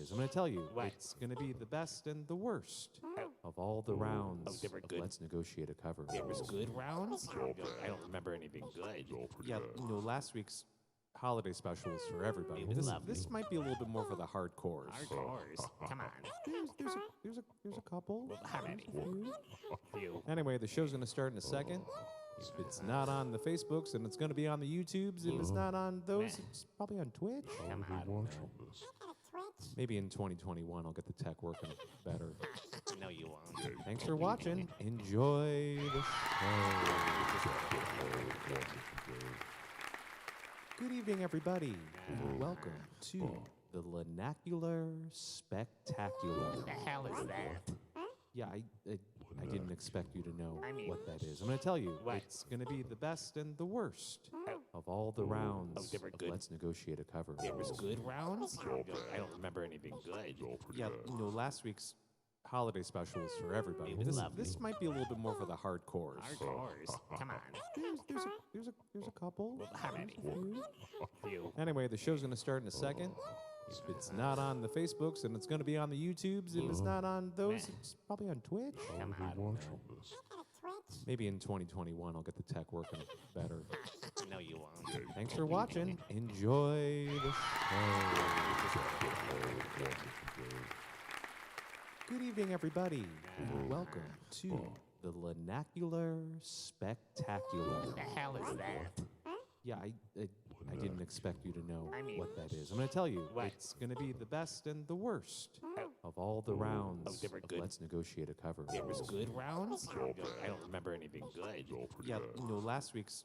is. I'm going to tell you, it's going to be the best and the worst of all the rounds of Let's Negotiate a Cover. There was good rounds? I don't remember anything good. Yeah, last week's holiday special was for everybody. This might be a little bit more for the hardcores. Hardcores? Come on. There's a couple. How many? Few. Anyway, the show's going to start in a second. If it's not on the Facebooks, and it's going to be on the YouTubes. If it's not on those, it's probably on Twitch. Come on. Maybe in 2021, I'll get the tech working better. No, you won't. Thanks for watching. Enjoy the show. Good evening, everybody. Welcome to the LNACULAR Spectacular. The hell is that? Yeah, I didn't expect you to know what that is. I'm going to tell you, it's going to be the best and the worst of all the rounds of Let's Negotiate a Cover. There was good rounds? I don't remember anything good. Yeah, last week's holiday special was for everybody. This might be a little bit more for the hardcores. Hardcores? Come on. There's a couple. How many? Few. Anyway, the show's going to start in a second. If it's not on the Facebooks, and it's going to be on the YouTubes. If it's not on those, it's probably on Twitch. Come on. Maybe in 2021, I'll get the tech working better. No, you won't. Thanks for watching. Enjoy the show. Good evening, everybody. Welcome to the LNACULAR Spectacular. The hell is that? Yeah, I didn't expect you to know what that is. I'm going to tell you, it's going to be the best and the worst of all the rounds of Let's Negotiate a Cover. There was good rounds? I don't remember anything good. Yeah, last week's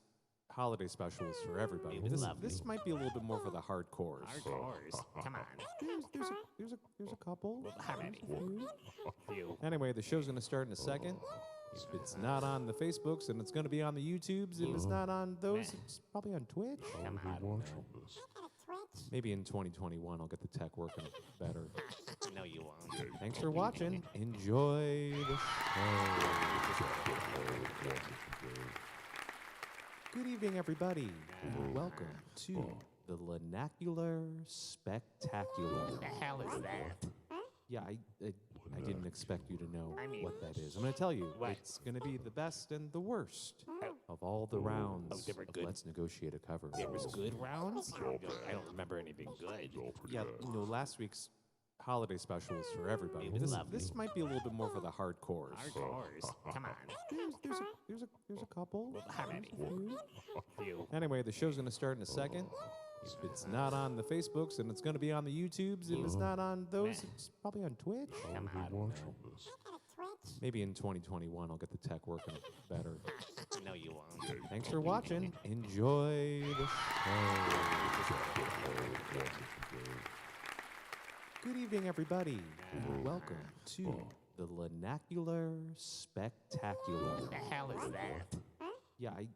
holiday special was for everybody. This might be a little bit more for the hardcores. Hardcores? Come on. There's a couple. How many? Few. Anyway, the show's going to start in a second. If it's not on the Facebooks, and it's going to be on the YouTubes. If it's not on those, it's probably on Twitch. Come on. Maybe in 2021, I'll get the tech working better. No, you won't. Thanks for watching. Enjoy the show. Good evening, everybody. Welcome to the LNACULAR Spectacular. The hell is that? Yeah, I didn't expect you to know what that is. I'm going to tell you, it's going to be the best and the worst of all the rounds of Let's Negotiate a Cover. There was good rounds? I don't remember anything good. Yeah, last week's holiday special was for everybody. This might be a little bit more for the hardcores. Hardcores? Come on. There's a couple. How many? Few. Anyway, the show's going to start in a second. If it's not on the Facebooks, and it's going to be on the YouTubes. If it's not on those, it's probably on Twitch. Come on. Maybe in 2021, I'll get the tech working better. No, you won't. Thanks for watching. Enjoy the show. Good evening, everybody. Welcome to the LNACULAR Spectacular. The hell is that? Yeah, I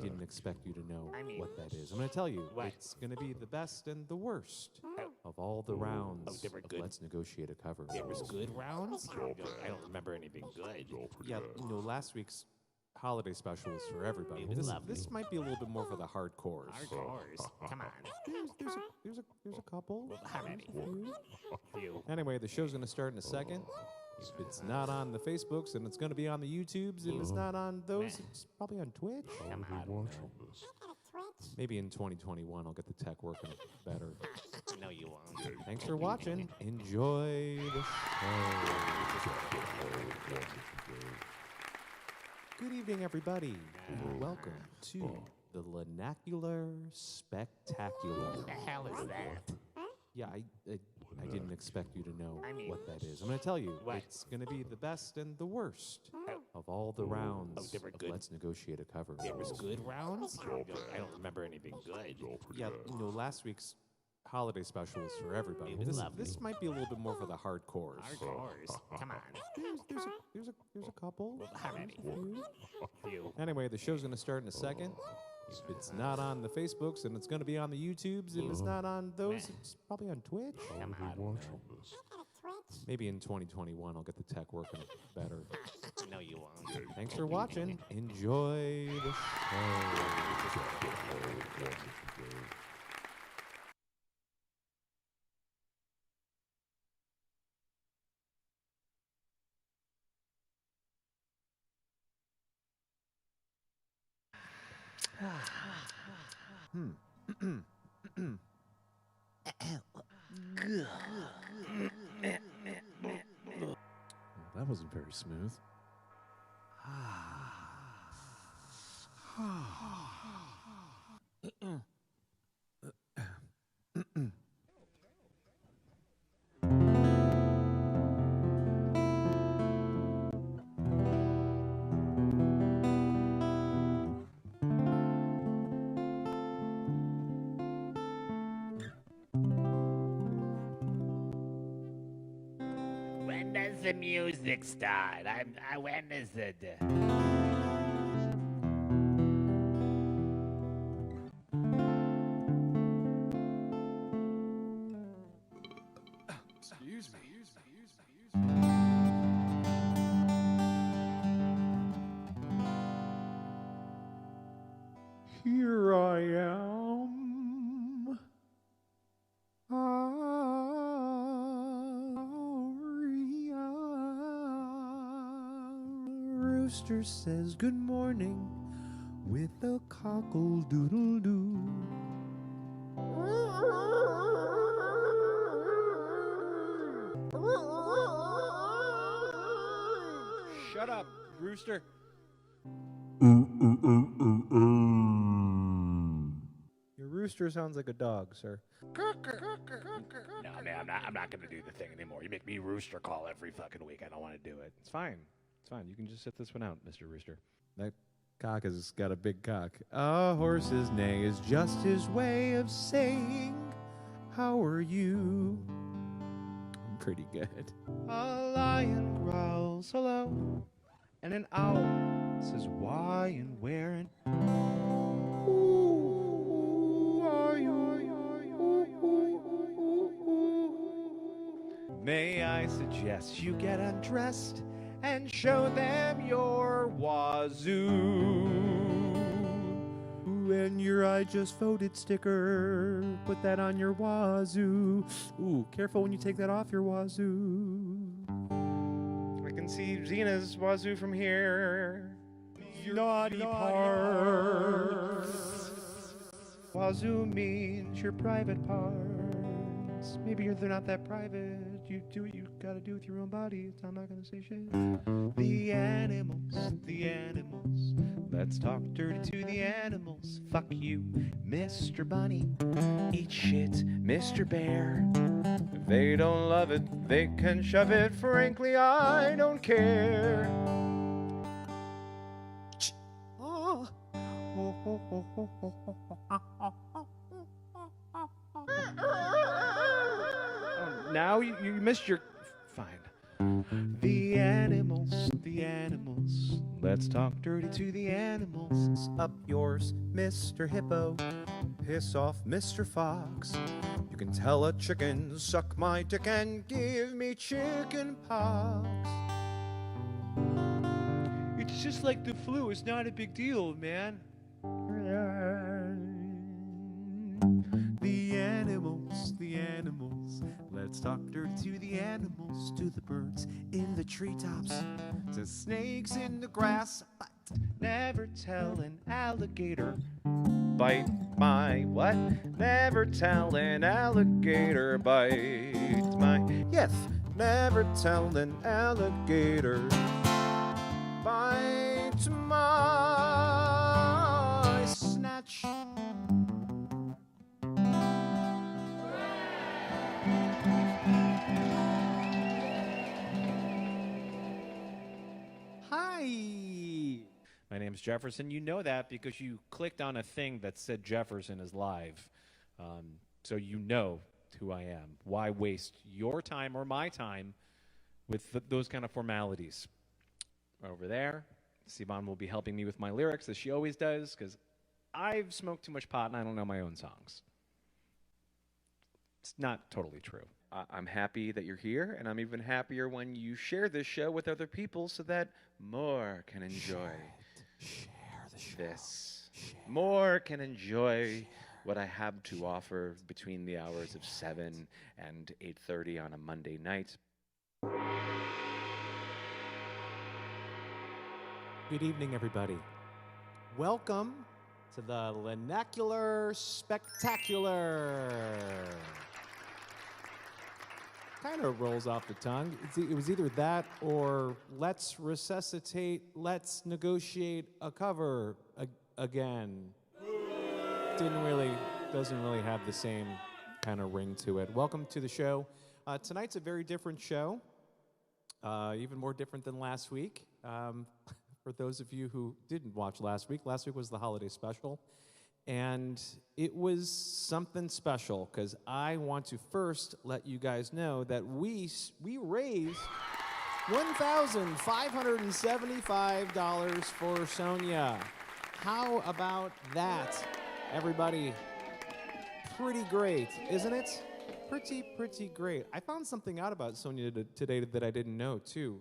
didn't expect you to know what that is. I'm going to tell you, it's going to be the best and the worst of all the rounds of Let's Negotiate a Cover. There was good rounds? I don't remember anything good. Yeah, last week's holiday special was for everybody. This might be a little bit more for the hardcores. Hardcores? Come on. There's a couple. How many? Few. Anyway, the show's going to start in a second. If it's not on the Facebooks, and it's going to be on the YouTubes. If it's not on those, it's probably on Twitch. Come on. Maybe in 2021, I'll get the tech working better. No, you won't. Thanks for watching. Enjoy the show. Good evening, everybody. Welcome to the LNACULAR Spectacular. The hell is that? Yeah, I didn't expect you to know what that is. I'm going to tell you, it's going to be the best and the worst of all the rounds of Let's Negotiate a Cover. There was good rounds? I don't remember anything good. Yeah, last week's holiday special was for everybody. This might be a little bit more for the hardcores. Hardcores? Come on. There's a couple. How many? Few. Anyway, the show's going to start in a second. If it's not on the Facebooks, and it's going to be on the YouTubes. If it's not on those, it's probably on Twitch. Come on. Maybe in 2021, I'll get the tech working better. No, you won't. Thanks for watching. Enjoy the show. That wasn't very smooth. When does the music start? When is it? Excuse me. Here I am. Rooster says good morning with a cockle-doodle-doo. Shut up, Rooster. Your rooster sounds like a dog, sir. No, man, I'm not gonna do the thing anymore. You make me rooster call every fucking week. I don't want to do it. It's fine. It's fine. You can just sit this one out, Mr. Rooster. That cock has got a big cock. A horse's neigh is just his way of saying, how are you? I'm pretty good. A lion growls hello, and an owl says why and where and who are you? May I suggest you get undressed and show them your wazoo and your I just voted sticker. Put that on your wazoo. Ooh, careful when you take that off your wazoo. I can see Xena's wazoo from here. Naughty parts. Wazoo means your private parts. Maybe they're not that private. You do what you gotta do with your own body. I'm not gonna say shit. The animals. Let's talk dirty to the animals. Fuck you, Mr. Bunny. Eat shit, Mr. Bear. If they don't love it, they can shove it. Frankly, I don't care. Oh. Now you missed your... Fine. The animals. Let's talk dirty to the animals. Up yours, Mr. Hippo. Piss off, Mr. Fox. You can tell a chicken, suck my dick and give me chicken pox. It's just like the flu. It's not a big deal, man. The animals. Let's talk dirty to the animals, to the birds in the treetops, to snakes in the grass. But never tell an alligator bite my what? Never tell an alligator bite my... Yes, never tell an alligator bite my snatch. Hi! My name's Jefferson. You know that because you clicked on a thing that said Jefferson is live. So you know who I am. Why waste your time or my time with those kind of formalities? Over there, Siobhan will be helping me with my lyrics, as she always does, because I've smoked too much pot and I don't know my own songs. It's not totally true. I'm happy that you're here, and I'm even happier when you share this show with other people so that more can enjoy this. More can enjoy what I have to offer between the hours of 7 and 8:30 on a Monday night. Good evening, everybody. Welcome to the LNACULAR Spectacular. Kind of rolls off the tongue. It was either that or let's resuscitate, let's negotiate a cover again. Doesn't really have the same kind of ring to it. Welcome to the show. Tonight's a very different show, even more different than last week. For those of you who didn't watch last week was the holiday special, and it was something special because I want to first let you guys know that we raised $1,575 for Sonia. How about that, everybody? Pretty great, isn't it? Pretty great. I found something out about Sonia today that I didn't know too.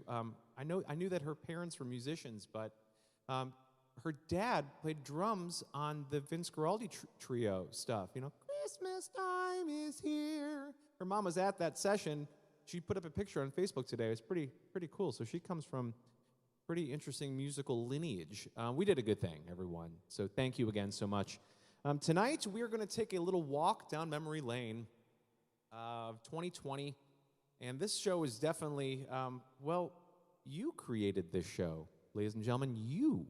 I knew that her parents were musicians, but her dad played drums on the Vince Guaraldi trio stuff. You know, Christmas time is here. Her mom was at that session. She put up a picture on Facebook today. It's pretty cool. So she comes from pretty interesting musical lineage. We did a good thing, everyone. So thank you again so much. Tonight we are going to take a little walk down memory lane of 2020, and this show is definitely you created this show, ladies and gentlemen. You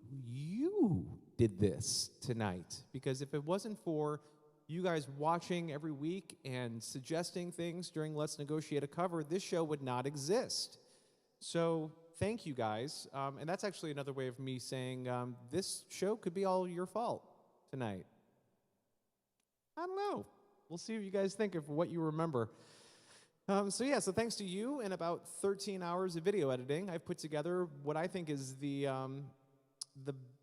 did this tonight, because if it wasn't for you guys watching every week and suggesting things during Let's Negotiate a Cover, this show would not exist. So thank you guys, and that's actually another way of me saying this show could be all your fault tonight. I don't know. We'll see what you guys think of what you remember. So thanks to you and about 13 hours of video editing, I've put together what I think is the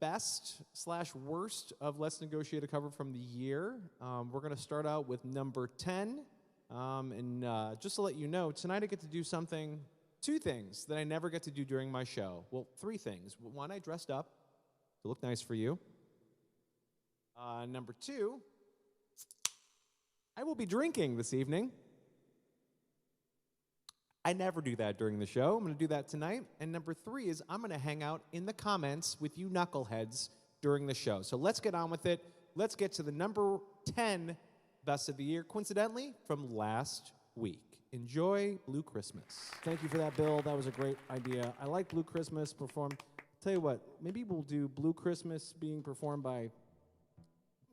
best/worst of Let's Negotiate a Cover from the year. We're going to start out with number 10. Just to let you know, tonight I get to do two things that I never get to do during my show. Well, three things. One, I dressed up to look nice for you. Number two, I will be drinking this evening. I never do that during the show. I'm going to do that tonight. And number three is I'm going to hang out in the comments with you knuckleheads during the show. So let's get on with it. Let's get to the number 10 best of the year, coincidentally, from last week. Enjoy Blue Christmas. Thank you for that, Bill. That was a great idea. I like Blue Christmas performed. Tell you what, maybe we'll do Blue Christmas being performed by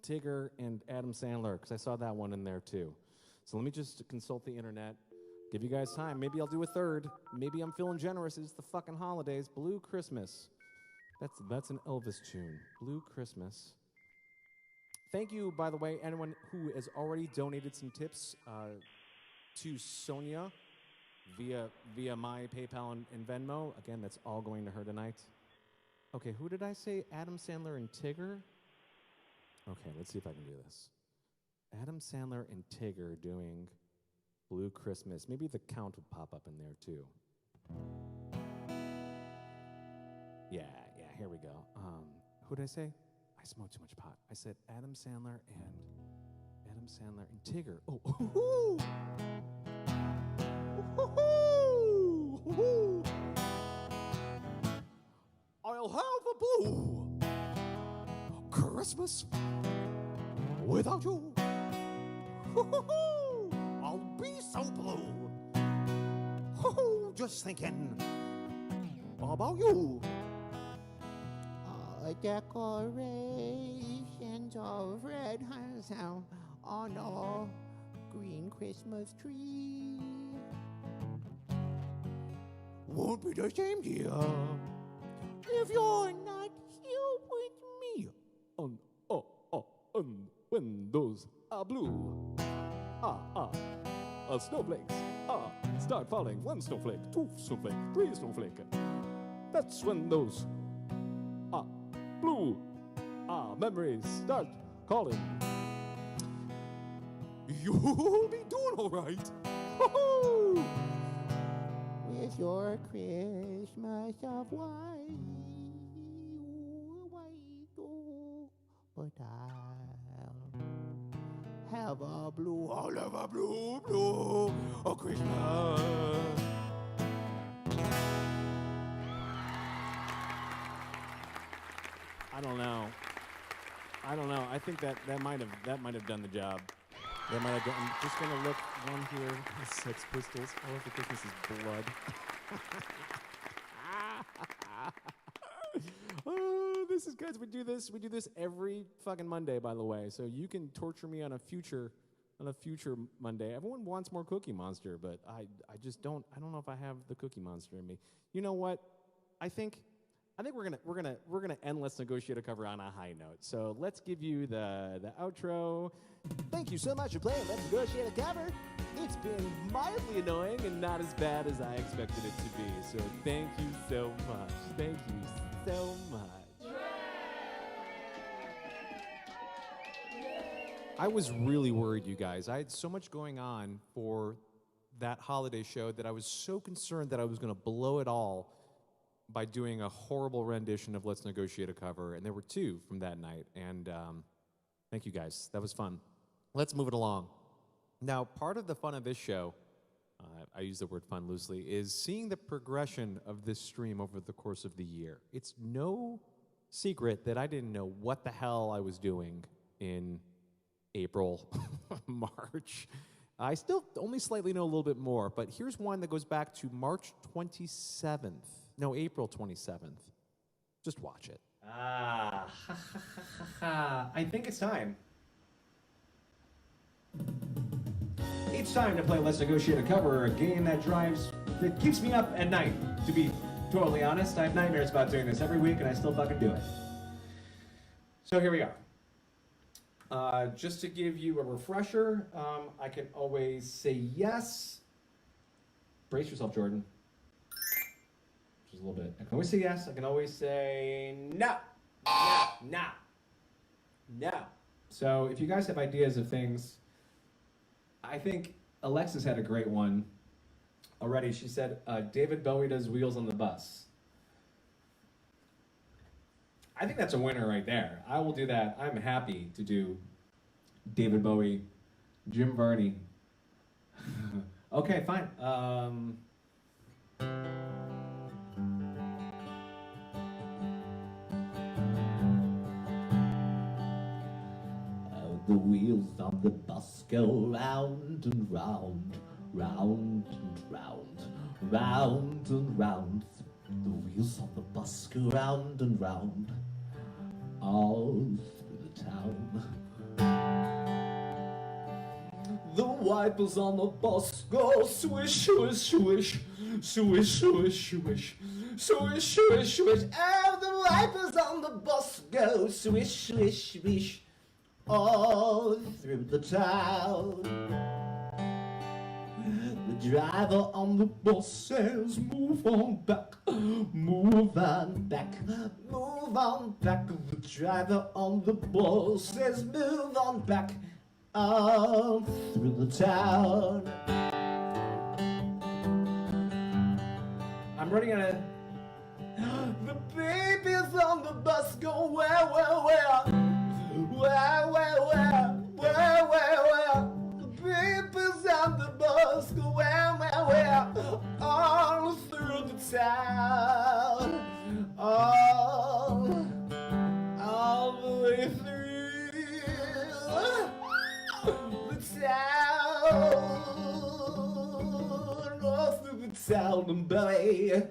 Tigger and Adam Sandler, because I saw that one in there too. So let me just consult the internet, give you guys time. Maybe I'll do a third. Maybe I'm feeling generous. It's the fucking holidays. Blue Christmas. That's an Elvis tune. Blue Christmas. Thank you, by the way, anyone who has already donated some tips to Sonia via my PayPal and Venmo. Again, that's all going to her tonight. Okay, who did I say? Adam Sandler and Tigger? Okay, let's see if I can do this. Adam Sandler and Tigger doing Blue Christmas. Maybe the count would pop up in there too. Yeah, here we go. Who did I say? I smoked too much pot. I said Adam Sandler and Tigger. Oh, ooh, ooh, ooh. I'll have a blue Christmas without you. I'll be so blue. Just thinking about you. Decorations of red on a green Christmas tree. Won't be the same, dear, if you're not here with me. When those are blue. Snowflakes. Start falling. 1 snowflake, 2 snowflake, 3 snowflake. That's when those blue memories start calling. You'll be doing all right. With your Christmas of white, but I'll have a blue, Christmas. I don't know. I I don't know. I think that might have done the job. That might have done. I'm just gonna look one here. Sex Pistols. All of the Christmas is blood. Oh, this is guys. We do this every fucking Monday, by the way. So you can torture me on a future Monday. Everyone wants more Cookie Monster, but I just don't. I don't know if I have the Cookie Monster in me. You know what? I think we're gonna end Let's Negotiate a Cover on a high note. So let's give you the outro. Thank you so much for playing Let's Negotiate a Cover. It's been mildly annoying and not as bad as I expected it to be. So thank you so much. Thank you so much. I was really worried, you guys. I had so much going on for that holiday show that I was so concerned that I was going to blow it all by doing a horrible rendition of Let's Negotiate a Cover. And there were two from that night. And thank you, guys. That was fun. Let's move it along. Now, part of the fun of this show, I use the word fun loosely, is seeing the progression of this stream over the course of the year. It's no secret that I didn't know what the hell I was doing in April, March. I still only slightly know a little bit more, but here's one that goes back to March 27th. No, April 27th. Just watch it. I think it's time. It's time to play Let's Negotiate a Cover, a game that keeps me up at night. To be totally honest, I have nightmares about doing this every week, and I still fucking do it. So here we are. Just to give you a refresher, I can always say yes. Brace yourself, Jordan. Just a little bit. I can always say yes. I can always say no. No. So if you guys have ideas of things, I think Alexis had a great one already. She said, David Bowie does Wheels on the Bus. I think that's a winner right there. I will do that. I'm happy to do David Bowie, Jim Varney. Okay, fine. The wheels on the bus go round and round, round and round, round and round. The wheels on the bus go round and round, all through the town. The wipers on the bus go swish, swish, swish, swish, swish, swish, swish, swish, swish. And the wipers on the bus go swish, swish, swish, all through the town. The driver on the bus says, move on back, move on back, move on back. The driver on the bus says, move on back, all through the town. I'm running out of... The babies on the bus go where, where, where? Where, where, where, where, where, where? The babies on the bus go where, all through the town, all the way through the town, all through the town, baby.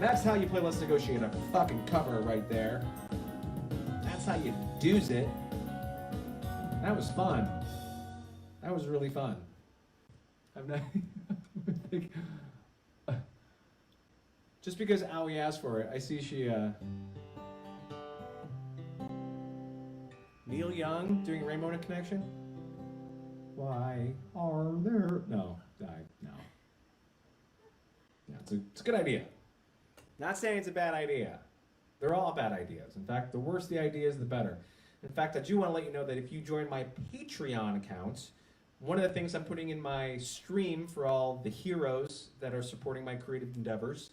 That's how you play Let's Negotiate a fucking cover right there. That's how you do's it. That was fun. That was really fun. I'm not... Just because Owie asked for it, I see she... Neil Young doing Rainbow Connection? Why are there... No. Yeah, it's a good idea. Not saying it's a bad idea. They're all bad ideas. In fact, the worse the ideas, the better. In fact, I do want to let you know that if you join my Patreon account, one of the things I'm putting in my stream for all the heroes that are supporting my creative endeavors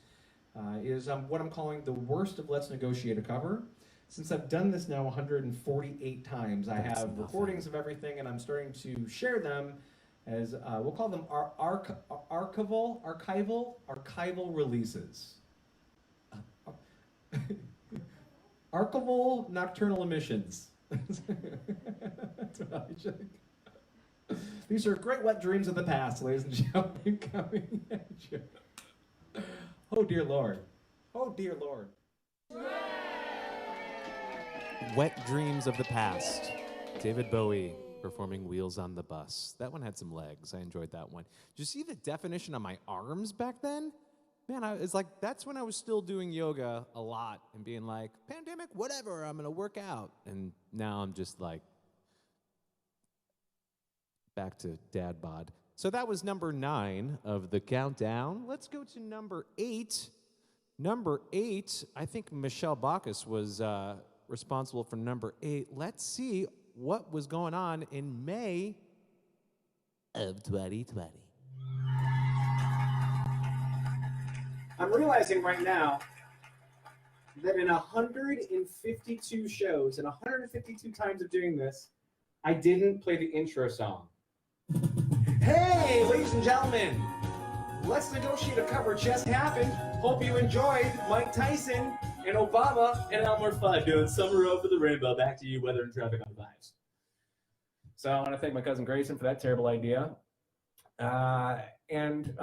is what I'm calling the worst of Let's Negotiate a Cover. Since I've done this now 148 times, I have recordings of everything, and I'm starting to share them as, we'll call them archival releases. Archival nocturnal emissions. That's what I should. These are great wet dreams of the past, ladies and gentlemen, coming at you. Oh dear Lord. Oh dear Lord. Wet Dreams of the Past. David Bowie performing Wheels on the Bus. That one had some legs. I enjoyed that one. Did you see the definition on my arms back then? Man, it's like, that's when I was still doing yoga a lot and being like, pandemic, whatever, I'm gonna work out. And now I'm just like, back to dad bod. So that was number 9 of the countdown. Let's go to number 8. Number 8, I think Michelle Bacchus was responsible for number 8. Let's see what was going on in May of 2020. I'm realizing right now that in 152 shows and 152 times of doing this, I didn't play the intro song. Hey, ladies and gentlemen, Let's Negotiate a Cover just happened. Hope you enjoyed Mike Tyson and Obama and Elmer Fudd doing Summer Over the Rainbow. Back to you, Weather and Traffic on the Vibes. So I want to thank my cousin Grayson for that terrible idea. And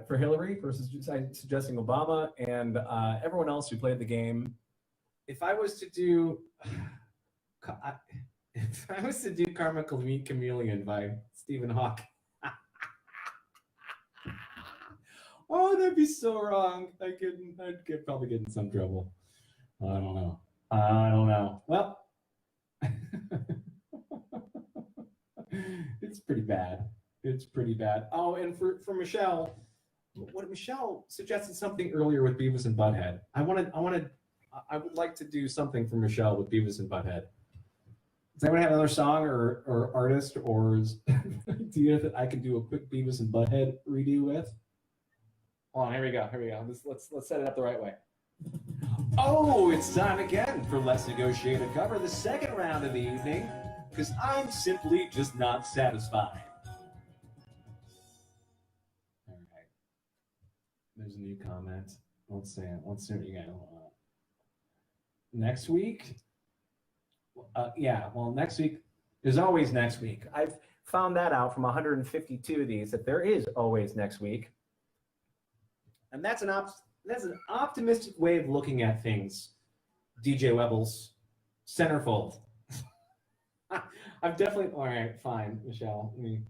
for Hillary for suggesting Obama and everyone else who played the game. If I was to do Karma Chameleon by Stephen Hawking. Oh, that'd be so wrong. I'd probably get in some trouble. I don't know. Well, it's pretty bad. It's pretty bad. Oh, and for Michelle, Michelle suggested something earlier with Beavis and Butthead. I would like to do something for Michelle with Beavis and Butthead. Does anyone have another song or artist or idea that I can do a quick Beavis and Butthead redo with? Hold on, here we go. Let's set it up the right way. Oh, it's time again for Let's Negotiate a Cover, the second round of the evening, because I'm simply just not satisfied. All right. There's a new comment. Let's see what you guys want. Next week? Next week. There's always next week. I've found that out from 152 of these, that there is always next week. And that's an optimistic way of looking at things, DJ Webbles. Centerfold. I've definitely, all right, fine, Michelle. Let me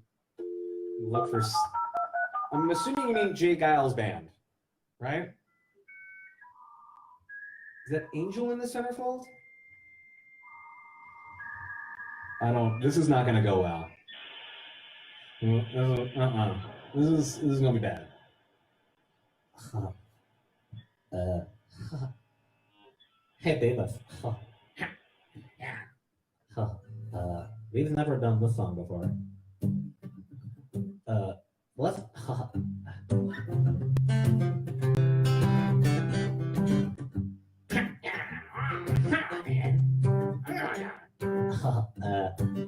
look for, I'm assuming you mean Jay Giles Band, right? Is that Angel in the centerfold? This is not gonna go well. This is gonna be bad. Hey, Davis. We've never done this song before. Let's.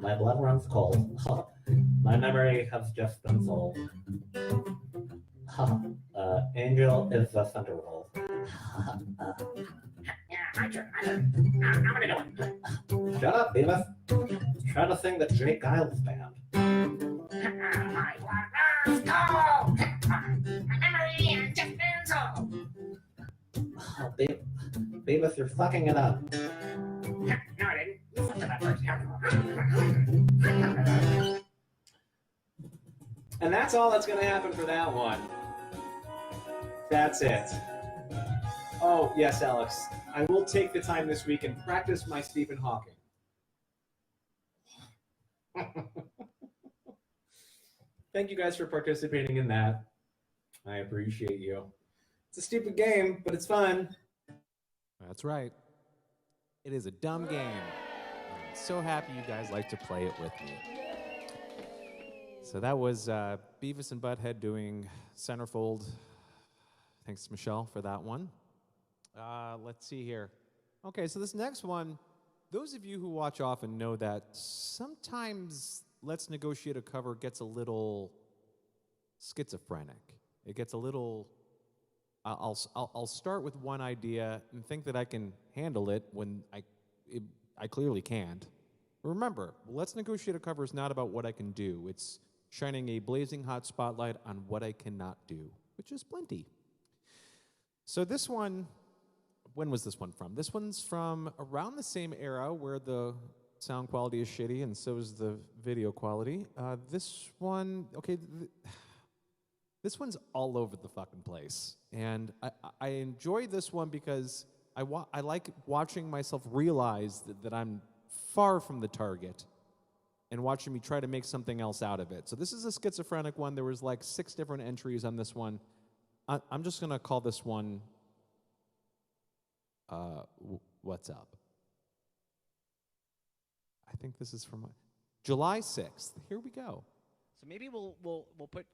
My blood runs cold. My memory has just been sold. Angel is the centerfold. Shut up, Beavis. Try to sing the Jay Giles Band. My blood runs cold. My memory has just been sold. Beavis, you're fucking it up. No, I didn't. Listen to that first. And that's all that's going to happen for that one. That's it. Oh, yes, Alex. I will take the time this week and practice my Stephen Hawking. Thank you guys for participating in that. I appreciate you. It's a stupid game, but it's fun. That's right. It is a dumb game. I'm so happy you guys like to play it with me. So that was Beavis and Butthead doing Centerfold. Thanks, Michelle, for that one. Let's see here. Okay, so this next one, those of you who watch often know that sometimes Let's Negotiate a Cover gets a little schizophrenic. It gets a little I'll start with one idea and think that I can handle it when I clearly can't. Remember, Let's Negotiate a Cover is not about what I can do. It's shining a blazing hot spotlight on what I cannot do, which is plenty. So this one, when was this one from? This one's from around the same era where the sound quality is shitty and so is the video quality. This one, okay, this one's all over the fucking place. And I enjoy this one because I like watching myself realize that I'm far from the target and watching me try to make something else out of it. So this is a schizophrenic one. There was like 6 different entries on this one. I'm just going to call this one, What's Up? I think this is from July 6th. Here we go. So maybe we'll put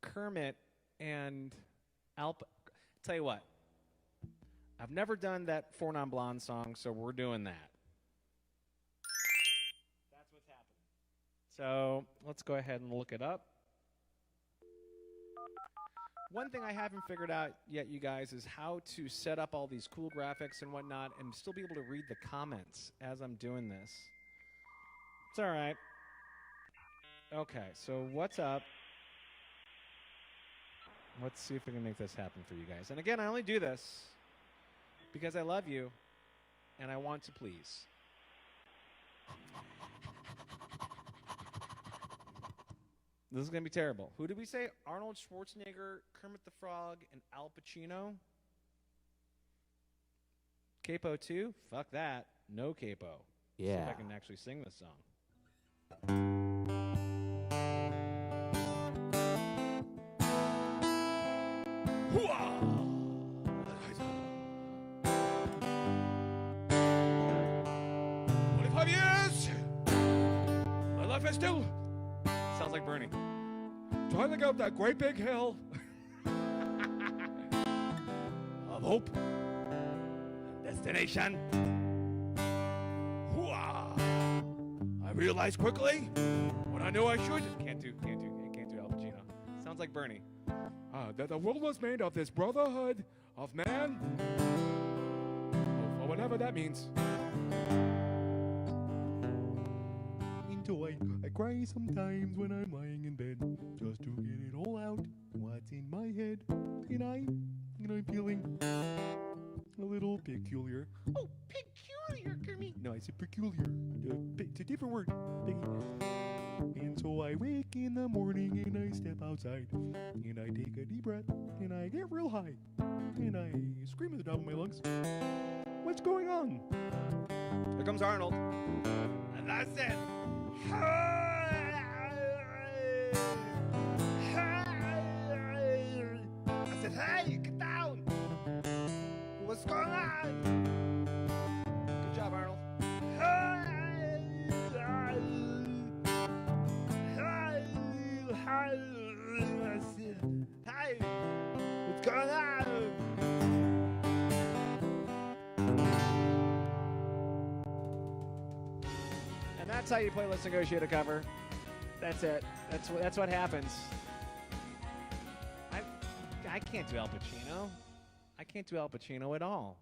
Kermit and Alp. Tell you what, I've never done that Four Non Blonde song, so we're doing that. That's what's happening. So let's go ahead and look it up. One thing I haven't figured out yet, you guys, is how to set up all these cool graphics and whatnot and still be able to read the comments as I'm doing this. It's all right. Okay, so what's up? Let's see if we can make this happen for you guys. And again, I only do this because I love you and I want to please. This is going to be terrible. Who did we say? Arnold Schwarzenegger, Kermit the Frog, and Al Pacino? Capo 2? Fuck that. No Capo. Yeah. See if I can actually sing this song. Hooah! 25 years! My life is still... Sounds like Bernie. Trying to go up that great big hill of hope and destination. Hooah! I realized quickly what I knew I should. Can't do Al Pacino. Sounds like Bernie. That the world was made of this brotherhood of man, or whatever that means. I cry sometimes when I'm lying in bed, just to get it all out, what's in my head. And I'm feeling a little peculiar. Oh, peculiar, Kermit. No, I said peculiar. It's a different word. And so I wake in the morning and I step outside and I take a deep breath and I get real high and I scream at the top of my lungs. What's going on? Here comes Arnold. And that's it. I said, hey, get down. What's going on? Good job, Arnold. Hey, what's going on? And that's how you play Let's Negotiate a Cover. That's it. That's what happens. I can't do Al Pacino. I can't do Al Pacino at all.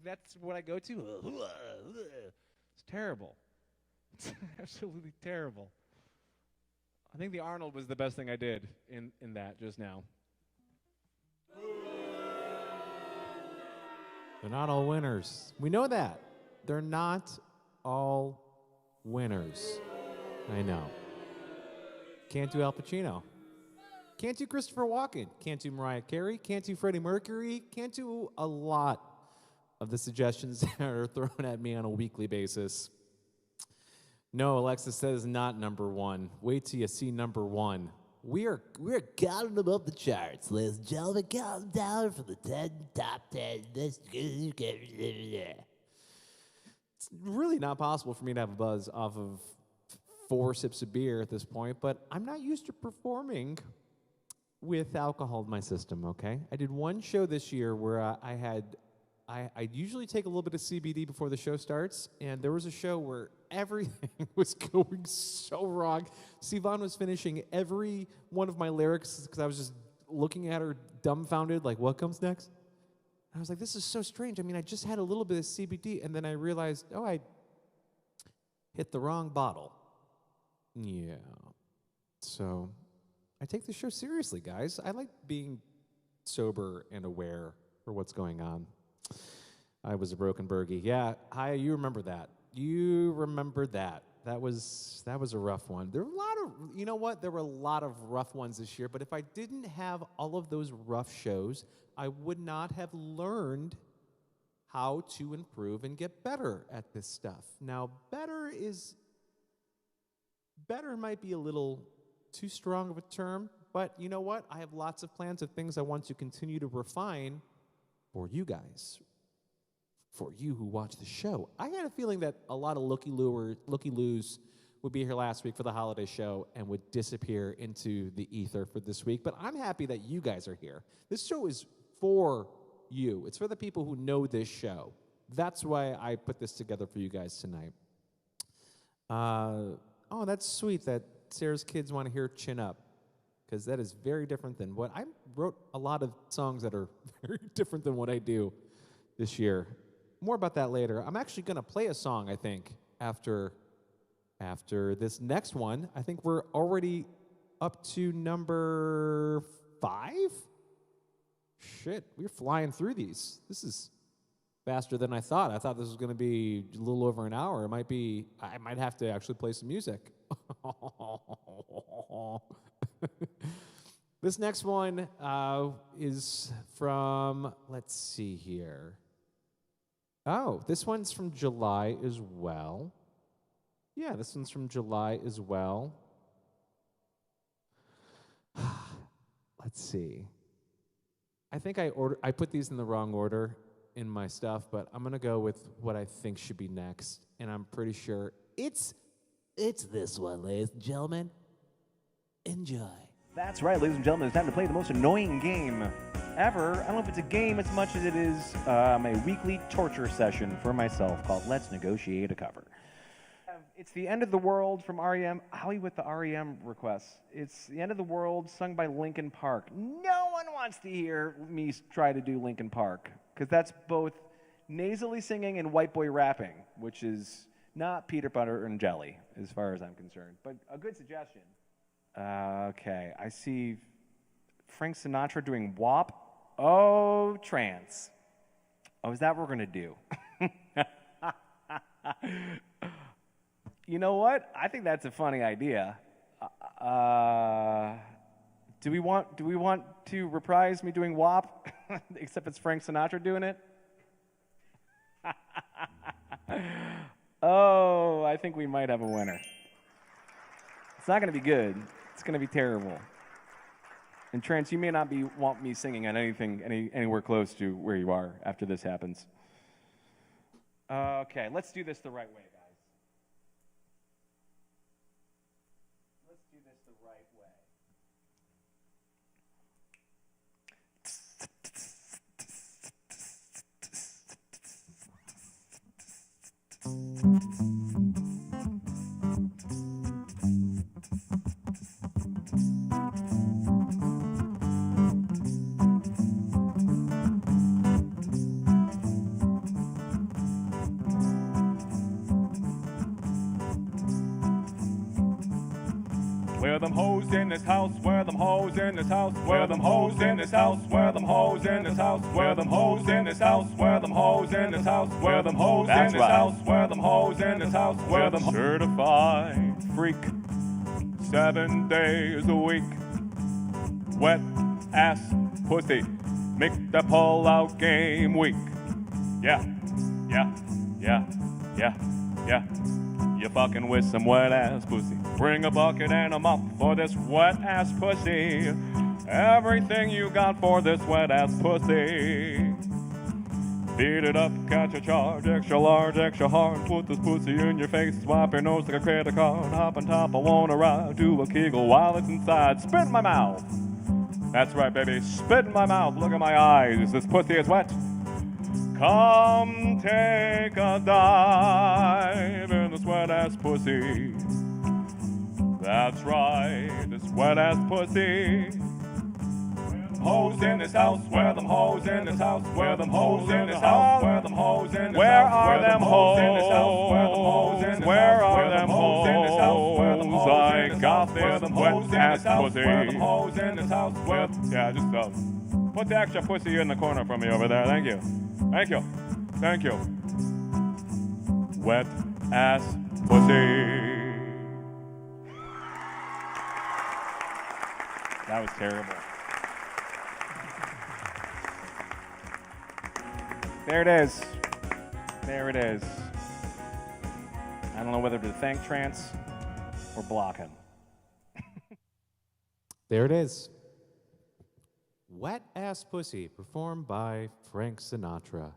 That's what I go to. It's terrible. It's absolutely terrible. I think the Arnold was the best thing I did in that just now. They're not all winners. We know that. They're not all winners. I know. Can't do Al Pacino. Can't do Christopher Walken. Can't do Mariah Carey. Can't do Freddie Mercury. Can't do a lot of the suggestions that are thrown at me on a weekly basis. No, Alexis, that is not number one. Wait till you see number one. We're counting them up the charts, ladies and gentlemen. Counting down from the top 10. It's really not possible for me to have a buzz off of 4 sips of beer at this point, but I'm not used to performing with alcohol in my system, okay? I did one show this year where I usually take a little bit of CBD before the show starts, and there was a show where everything was going so wrong. Sivan was finishing every one of my lyrics because I was just looking at her dumbfounded, like, what comes next? And I was like, this is so strange. I mean, I just had a little bit of CBD, and then I realized, oh, I hit the wrong bottle. Yeah. So I take the show seriously, guys. I like being sober and aware for what's going on. I was a broken Bergey. Yeah, hi, you remember that. You remember that. That was a rough one. There were a lot of, you know what? There were a lot of rough ones this year, but if I didn't have all of those rough shows, I would not have learned how to improve and get better at this stuff. Now, better might be a little too strong of a term, but you know what? I have lots of plans of things I want to continue to refine for you guys, for you who watch the show. I had a feeling that a lot of looky-loos would be here last week for the holiday show and would disappear into the ether for this week, but I'm happy that you guys are here. This show is for you. It's for the people who know this show. That's why I put this together for you guys tonight. Oh, that's sweet that Sarah's kids want to hear Chin Up, because that is very different than what I wrote. A lot of songs that are very different than what I do this year. More about that later. I'm actually going to play a song, I think, after this next one. I think we're already up to number 5. Shit, we're flying through these. This is faster than I thought. I thought this was going to be a little over an hour. I might have to actually play some music. This next one is from, let's see here. Oh, this one's from July as well. Yeah, this one's from July as well. Let's see. I think I put these in the wrong order in my stuff, but I'm going to go with what I think should be next, and I'm pretty sure it's this one, ladies and gentlemen. Enjoy. That's right, ladies and gentlemen, it's time to play the most annoying game ever. I don't know if it's a game as much as it is a weekly torture session for myself called Let's Negotiate a Cover. It's the End of the World from REM. Howie with the REM requests. It's the End of the World sung by Linkin Park. No one wants to hear me try to do Linkin Park, because that's both nasally singing and white boy rapping, which is not peanut butter and jelly, as far as I'm concerned. But a good suggestion. Okay, I see Frank Sinatra doing WAP. Oh, trance. Oh, is that what we're going to do? You know what? I think that's a funny idea. Do we want to reprise me doing WAP, except it's Frank Sinatra doing it? Oh, I think we might have a winner. It's not going to be good. It's going to be terrible. And Trance, you may not want me singing on anywhere close to where you are after this happens. Okay, let's do this the right way, guys. Let's do this the right way. Where them hoes in this house, where them hoes in this house, where them hoes in this house, where them hoes in this house, where them hoes in this house, where them hoes in this house, where them hoes in this house, where them hoes in this house, where them certified freak, 7 days a week, wet ass pussy, make the pull out game weak. Yeah, yeah, yeah, yeah, yeah. You fucking with some wet ass pussy. Bring a bucket and a mop for this wet ass pussy. Everything you got for this wet ass pussy. Beat it up, catch a charge, extra large, extra hard. Put this pussy in your face, swipe your nose like a credit card. Hop on top, I wanna ride, do a kegel while it's inside. Spit in my mouth. That's right, baby, spit in my mouth. Look at my eyes, this pussy is wet. Come take a dive in this wet ass pussy. That's right, this wet ass pussy. Where hoes in this house? Where them hoes in this house? Where them hoes in this house? Where them hoes in this house? Where are them hoes in this house? Where them hoes in this house? Where are them hoes in this house? Where them hoes in this house? I got this wet ass pussy. Where them hoes in this house? Yeah, just put the extra pussy in the corner for me over there. Thank you. Thank you. Thank you. Wet ass pussy. That was terrible. There it is. There it is. I don't know whether to thank Trance or block him. There it is. Wet Ass Pussy, performed by Frank Sinatra.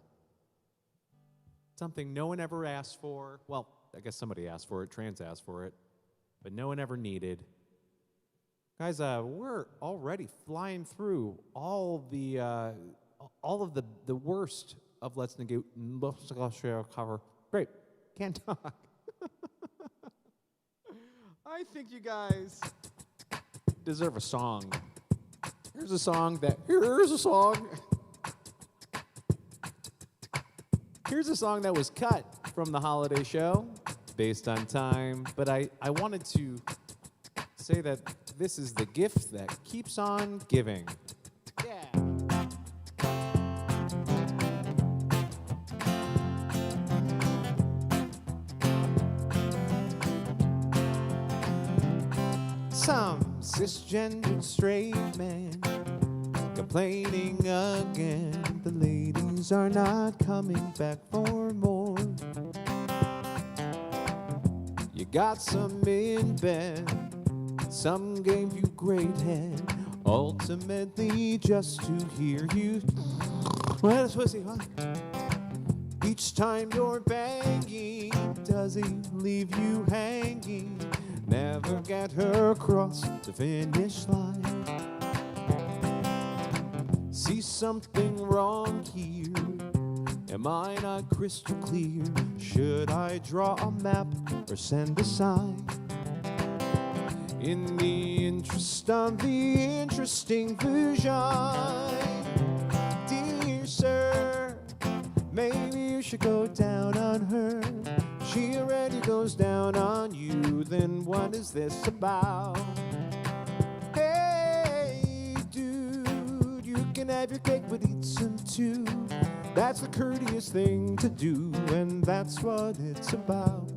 Something no one ever asked for. Well, I guess somebody asked for it, Trance asked for it, but no one ever needed. Guys, we're already flying through all of the worst of Let's Negotiate cover. Great, can't talk. I think you guys deserve a song. Here's a song that was cut from the holiday show based on time, but I wanted to say that this is the gift that keeps on giving. Yeah. Some cisgendered straight man complaining again. The ladies are not coming back for more. You got some in bed, some gave you great head, ultimately just to hear you. Well, pussy, huh? Each time you're banging, does he leave you hanging? Never get her across the finish line. See something wrong here? Am I not crystal clear? Should I draw a map or send a sign? In the interest of the interesting vision, dear sir, maybe you should go down on her. She already goes down on you, then what is this about? Hey, dude, you can have your cake but eat some too. That's the courteous thing to do, and that's what it's about.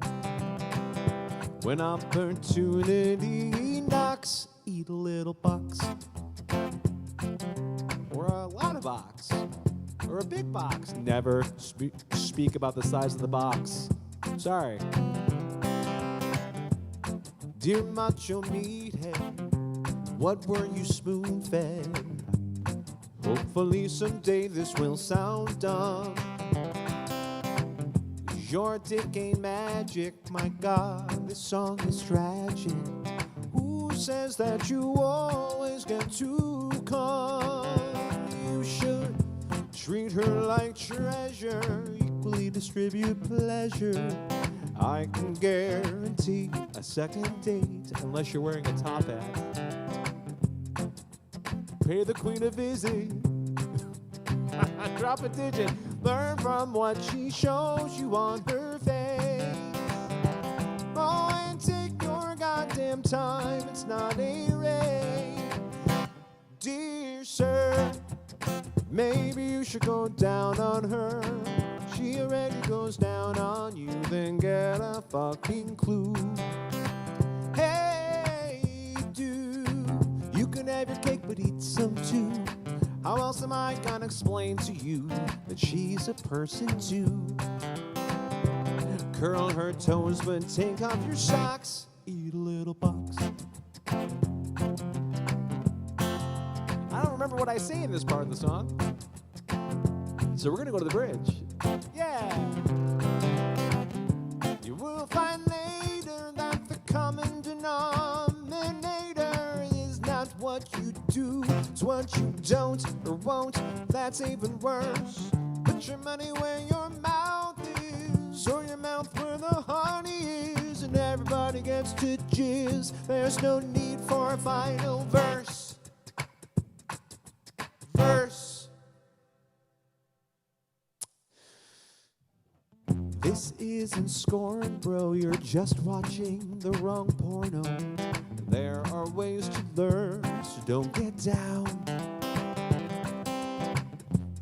When opportunity knocks, eat a little box. Or a lot of box. Or a big box. Never speak about the size of the box. Sorry. Dear macho meathead, what were you spoon-fed? Hopefully someday this will sound dumb. Your dick ain't magic, my God, this song is tragic. Who says that you always get to come? You should treat her like treasure, equally distribute pleasure. I can guarantee a second date, unless you're wearing a top hat. Pay the queen a visit. Drop a digit. Learn from what she shows you on her face. Oh, and take your goddamn time. It's not a race. Dear sir, maybe you should go down on her. She already goes down on you, then get a fucking clue. Hey, dude, you can have your cake but eat some too. How else am I gonna explain to you that she's a person too? Curl her toes but take off your socks. Eat a little box. I don't remember what I say in this part of the song. So we're gonna go to the bridge. Yeah. You will find later that the common denominator is not what you do, it's what you don't or won't. That's even worse. Put your money where your mouth is, or your mouth where the honey is, and everybody gets to jizz. There's no need for a final verse. This isn't scoring, bro. You're just watching the wrong porno. There are ways to learn, so don't get down.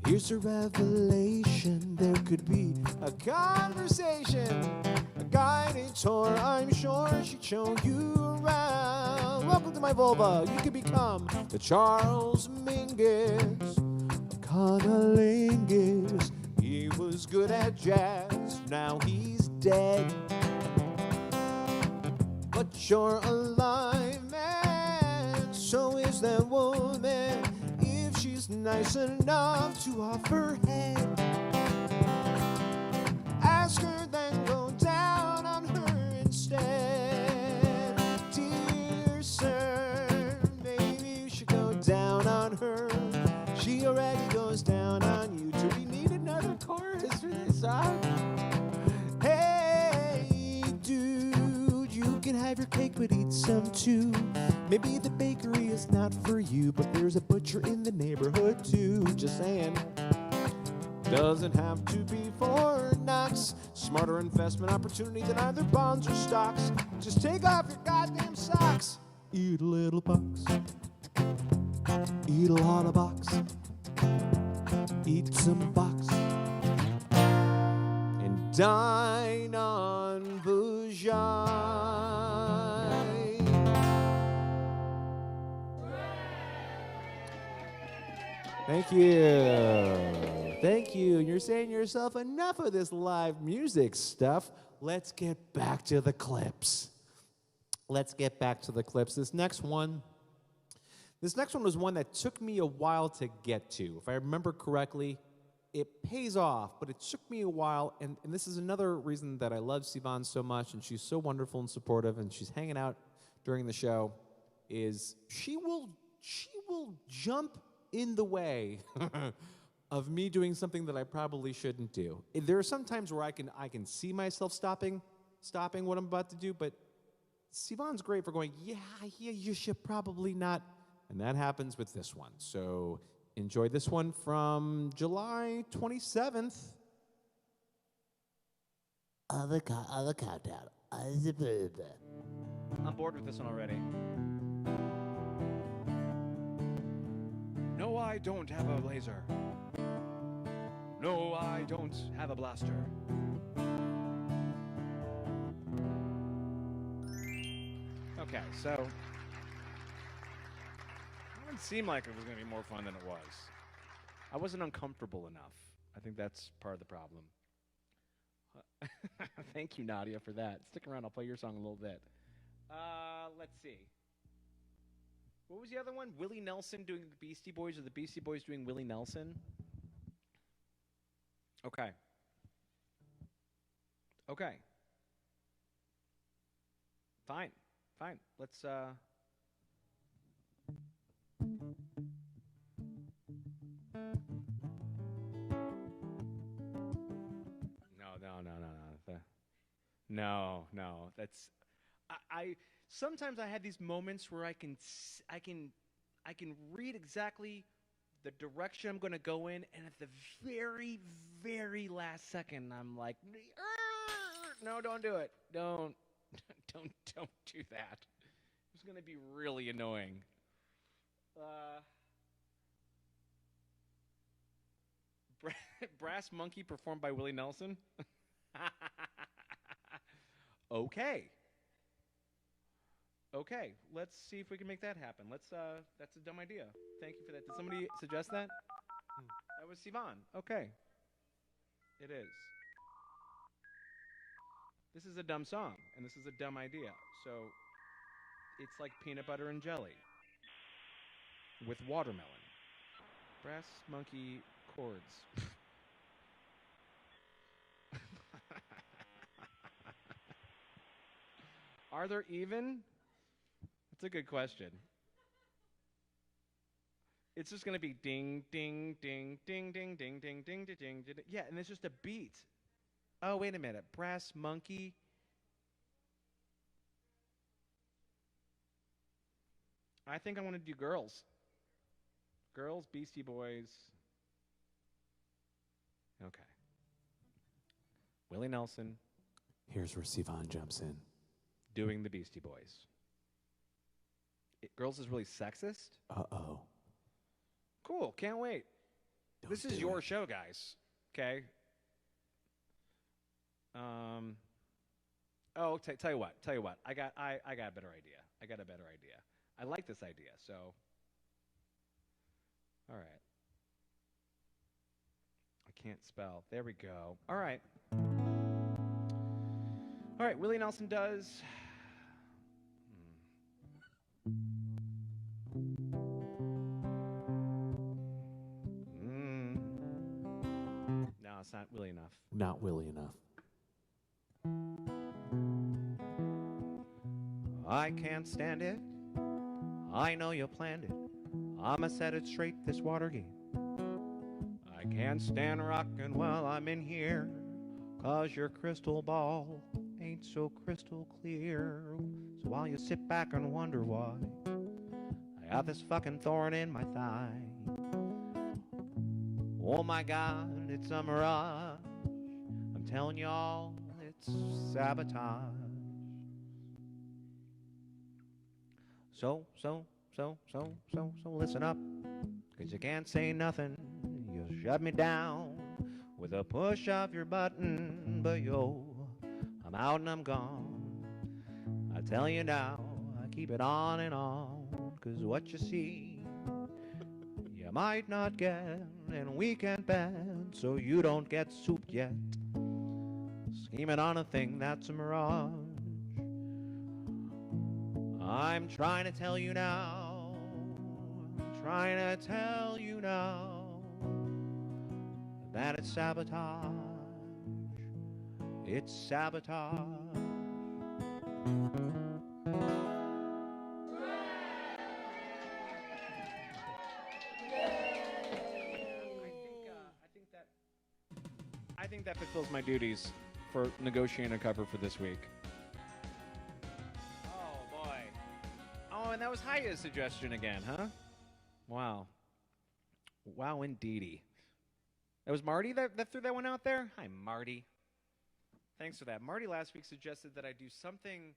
Here's a revelation. There could be a conversation, a guided tour. I'm sure she'd show you around. Welcome to my vulva. You can become the Charles Mingus of Conolingus. He was good at jazz, now he's dead. But you're alive, man. So is that woman, if she's nice enough to offer head. Ask her, then go down on her instead. Dear sir, maybe you should go down on her. She already goes down on you. Do we need another chorus for this song? Hey, dude, you can have your cake but eat some too. Maybe the bakery is not for you, but there's a butcher in the neighborhood too. Just saying. Doesn't have to be Fort Knox. Smarter investment opportunity than either bonds or stocks. Just take off your goddamn socks. Eat a little box. Eat a lot of box. Eat some box. And dine on vagine. Thank you. Thank you. And you're saying to yourself, enough of this live music stuff. Let's get back to the clips. Let's get back to the clips. This next one was one that took me a while to get to. If I remember correctly, it pays off, but it took me a while. And this is another reason that I love Sivan so much, and she's so wonderful and supportive, and she's hanging out during the show, is she will jump in the way of me doing something that I probably shouldn't do. There are some times where I can see myself stopping what I'm about to do, but Sivan's great for going, yeah, you should probably not. And that happens with this one. So enjoy this one from July 27th. The countdown. I'm bored with this one already. No, I don't have a laser. No, I don't have a blaster. Okay, so it didn't seem like it was going to be more fun than it was. I wasn't uncomfortable enough. I think that's part of the problem. Thank you, Nadia, for that. Stick around. I'll play your song a little bit. Let's see. What was the other one? Willie Nelson doing the Beastie Boys, or the Beastie Boys doing Willie Nelson? Okay. Okay. Fine. Let's, No. That's, I sometimes I have these moments where I can read exactly the direction I'm going to go in, and at the very, very last second, I'm like, no, don't do it. Don't do that. It's going to be really annoying. Brass Monkey performed by Willie Nelson. Okay, let's see if we can make that happen. That's a dumb idea. Thank you for that. Did somebody suggest that? That was Sivan. Okay. It is. This is a dumb song, and this is a dumb idea. So it's like peanut butter and jelly with watermelon. Brass Monkey chords. Are there even? That's a good question. It's just going to be ding, ding, ding, ding, ding, ding, ding, ding, ding, ding, ding. Yeah, and it's just a beat. Oh, wait a minute. Brass Monkey. I think I want to do girls. Girls, Beastie Boys. Okay. Willie Nelson Here's where Sivan jumps in. doing the Beastie Boys. Girls is really sexist? Uh-oh. Cool, can't wait. This is your show, guys. Okay? Tell you what. I got a better idea. I like this idea, so. All right. I can't spell. There we go. All right. Willie Nelson does. No, it's not really enough. Not Willie enough. I can't stand it. I know you planned it. I'ma set it straight this Watergate. I can't stand rockin' while I'm in here, 'cause your crystal ball ain't so crystal clear. So while you sit back and wonder why I got this fucking thorn in my thigh. Oh my God, it's a mirage. I'm telling y'all, it's sabotage. So listen up, 'cause you can't say nothing. You'll shut me down with a push of your button. But yo, I'm out and I'm gone. I tell you now, I keep it on and on. 'Cause what you see, you might not get, and we can't bet, so you don't get souped yet. Scheming on a thing that's a mirage. I'm trying to tell you now, that it's sabotage. It's sabotage. I think that fulfills my duties for negotiating a cover for this week. Oh, boy. Oh, and that was Haya's suggestion again, huh? Wow. Wow, indeedy. That was Marty that threw that one out there? Hi, Marty. Thanks for that. Marty last week suggested that I do something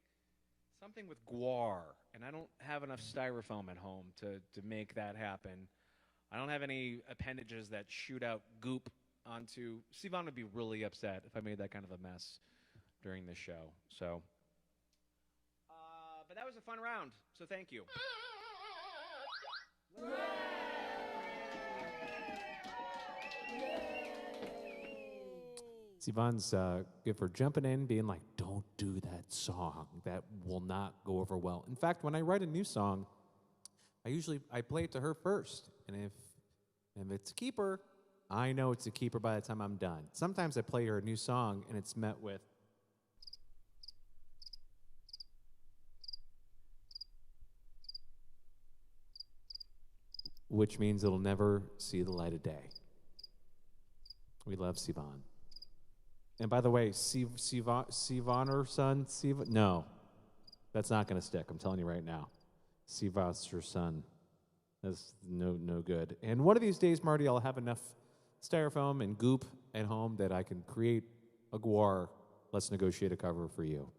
with guar, and I don't have enough styrofoam at home to make that happen. I don't have any appendages that shoot out goop onto. Sivan would be really upset if I made that kind of a mess during this show. So, but that was a fun round, so thank you. Sivan's good for jumping in, being like, don't do that song. That will not go over well. In fact, when I write a new song, I play it to her first. And if it's a keeper, I know it's a keeper by the time I'm done. Sometimes I play her a new song, and it's met with, which means it'll never see the light of day. We love Sivan. And by the way, Sivan or son, Sivan? No, that's not going to stick. I'm telling you right now. Sivan's your son. That's no good. And one of these days, Marty, I'll have enough styrofoam and goop at home that I can create a guar. Let's negotiate a cover for you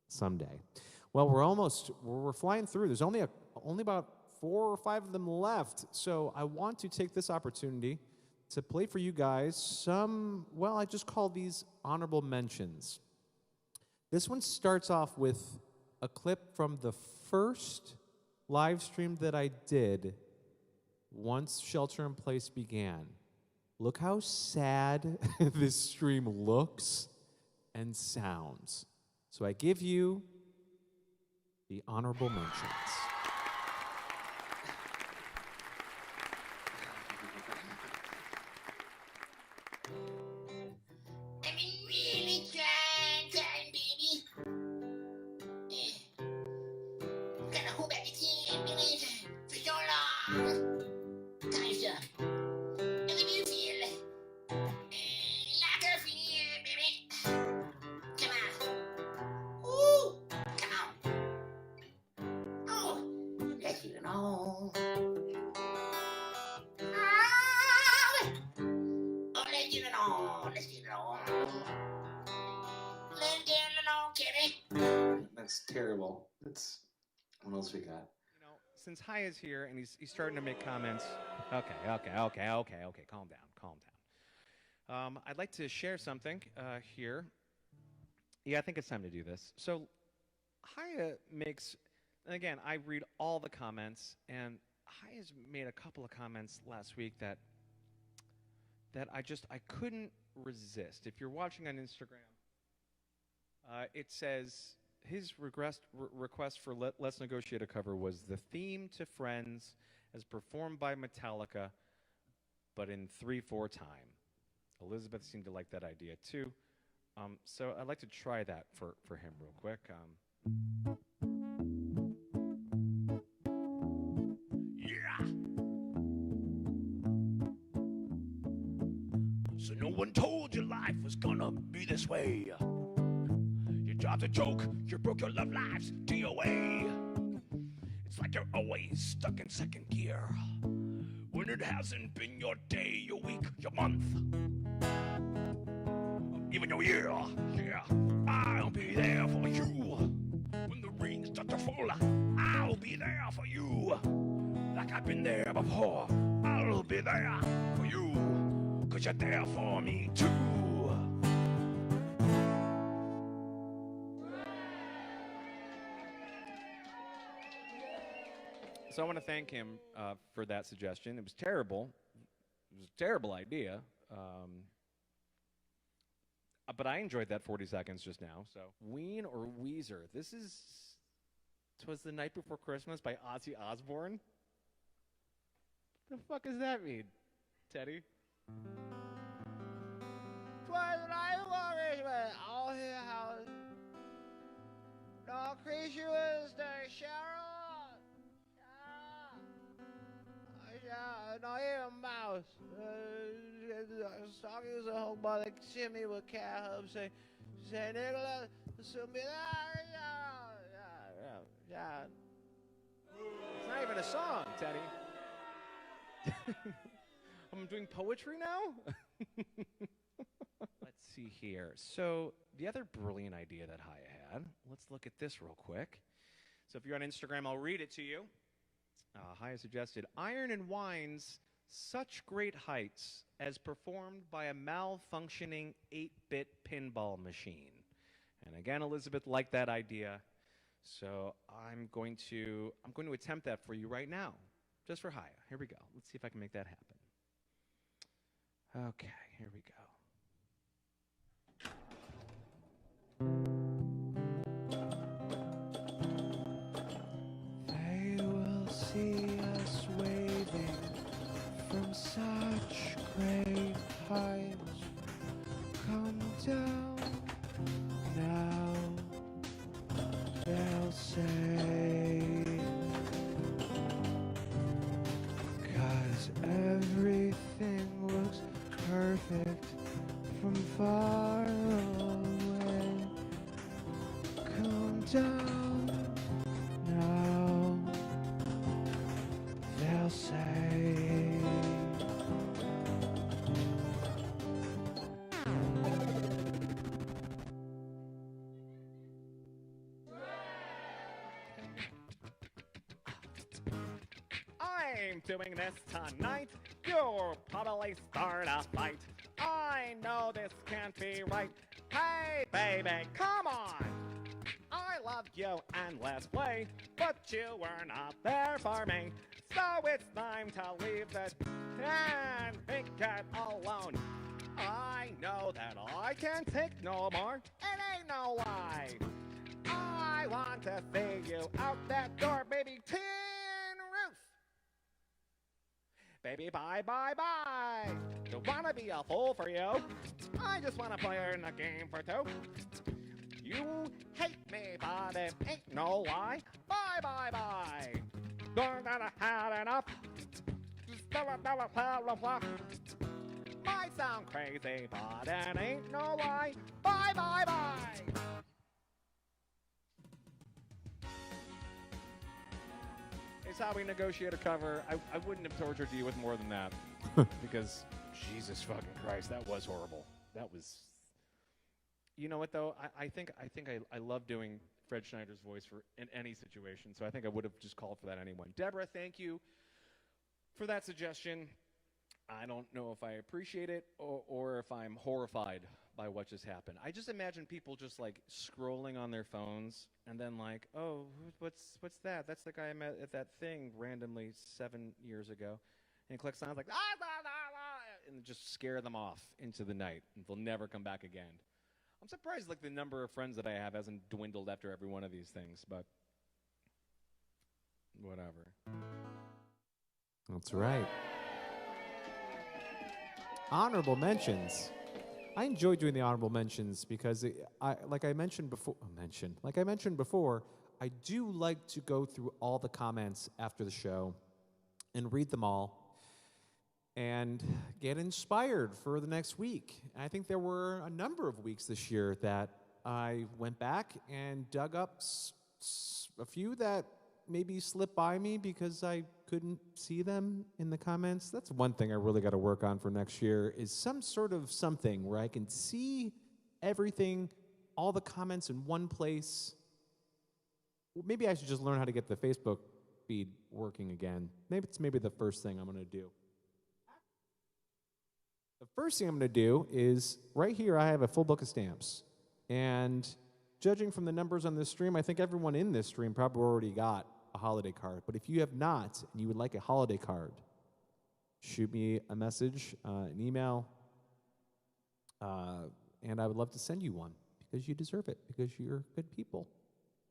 someday. Well, we're flying through. There's only about 4 or 5 of them left. So I want to take this opportunity to play for you guys some, well, I just call these honorable mentions. This one starts off with a clip from the first live stream that I did once Shelter in Place began. Look how sad this stream looks and sounds. So I give you the honorable mentions. That's terrible. What else we got? You know, since Hi is here and he's starting to make comments. Okay. Calm down. I'd like to share something here. Yeah, I think it's time to do this. So, Haya makes, and again, I read all the comments, and Haya's made a couple of comments last week that I couldn't resist. If you're watching on Instagram, it says his request for Let's Negotiate a cover was the theme to Friends as performed by Metallica, but in 3/4 time. Elizabeth seemed to like that idea too. So I'd like to try that for him real quick. Yeah. So no one told you life was gonna be this way. You dropped a joke, you broke your love lives DOA. It's like you're always stuck in second gear when it hasn't been your day, your week, your month, even your year. Yeah, I'll be there for you when the rings start to fall. I'll be there for you like I've been there before. I'll be there for you 'cause you're there for me too. So I want to thank him for that suggestion. It was terrible. It was a terrible idea. But I enjoyed that 40 seconds just now. So Ween or Weezer? This is "'Twas the Night Before Christmas" by Ozzy Osbourne. What the fuck does that mean, Teddy? 'Twas the night before Christmas, all his house. No creature was the shadow. No, even mouse. Stockings are hung by the chimney with cat hubs. Say Nicholas, soon be there. It's not even a song, Teddy. I'm doing poetry now? Let's see here. So the other brilliant idea that Haya had, let's look at this real quick. So if you're on Instagram, I'll read it to you. Haya suggested, "Iron and Wine's Such Great Heights as performed by a malfunctioning 8-bit pinball machine." And again, Elizabeth liked that idea. So I'm going to attempt that for you right now, just for Haya. Here we go. Let's see if I can make that happen. Okay, here we go. They will see us waving from such great heights. Come down now, they'll say, 'cause everything looks perfect from far away. Come down now, they'll say. I'm doing this tonight. You'll probably start a fight. I know this can't be right. Hey, baby, come on. I loved you endlessly, but you were not there for me. So it's time to leave this and get alone. I know that I can't take no more. It ain't no lie. I want to see you out that door, baby. Tin roof. Baby, bye, bye, bye. Don't wanna be a fool for you. I just wanna play in a game for two. You hate me, but it ain't no lie. Bye, bye, bye. You're gonna have enough. Might sound crazy, but it ain't no lie. Bye, bye, bye. It's how we negotiate a cover. I wouldn't have tortured you with more than that. Because, Jesus fucking Christ, that was horrible. That was... You know what, though? I think I love doing Fred Schneider's voice in any situation, so I think I would have just called for that anyway. Deborah, thank you for that suggestion. I don't know if I appreciate it or if I'm horrified by what just happened. I just imagine people just like scrolling on their phones and then like, oh, what's that? That's the guy I met at that thing randomly 7 years ago. And he clicks on it like, and just scare them off into the night, and they'll never come back again. I'm surprised like the number of friends that I have hasn't dwindled after every one of these things, but whatever. That's right. Honorable mentions. I enjoy doing the honorable mentions because, like I mentioned before, I do like to go through all the comments after the show and read them all and get inspired for the next week. And I think there were a number of weeks this year that I went back and dug up a few that maybe slipped by me because I couldn't see them in the comments. That's one thing I really got to work on for next year, is some sort of something where I can see everything, all the comments in one place. Well, maybe I should just learn how to get the Facebook feed working again. Maybe it's the first thing I'm going to do. The first thing I'm going to do is, right here I have a full book of stamps. And judging from the numbers on this stream, I think everyone in this stream probably already got a holiday card. But if you have not and you would like a holiday card, shoot me a message, an email, and I would love to send you one because you deserve it, because you're good people.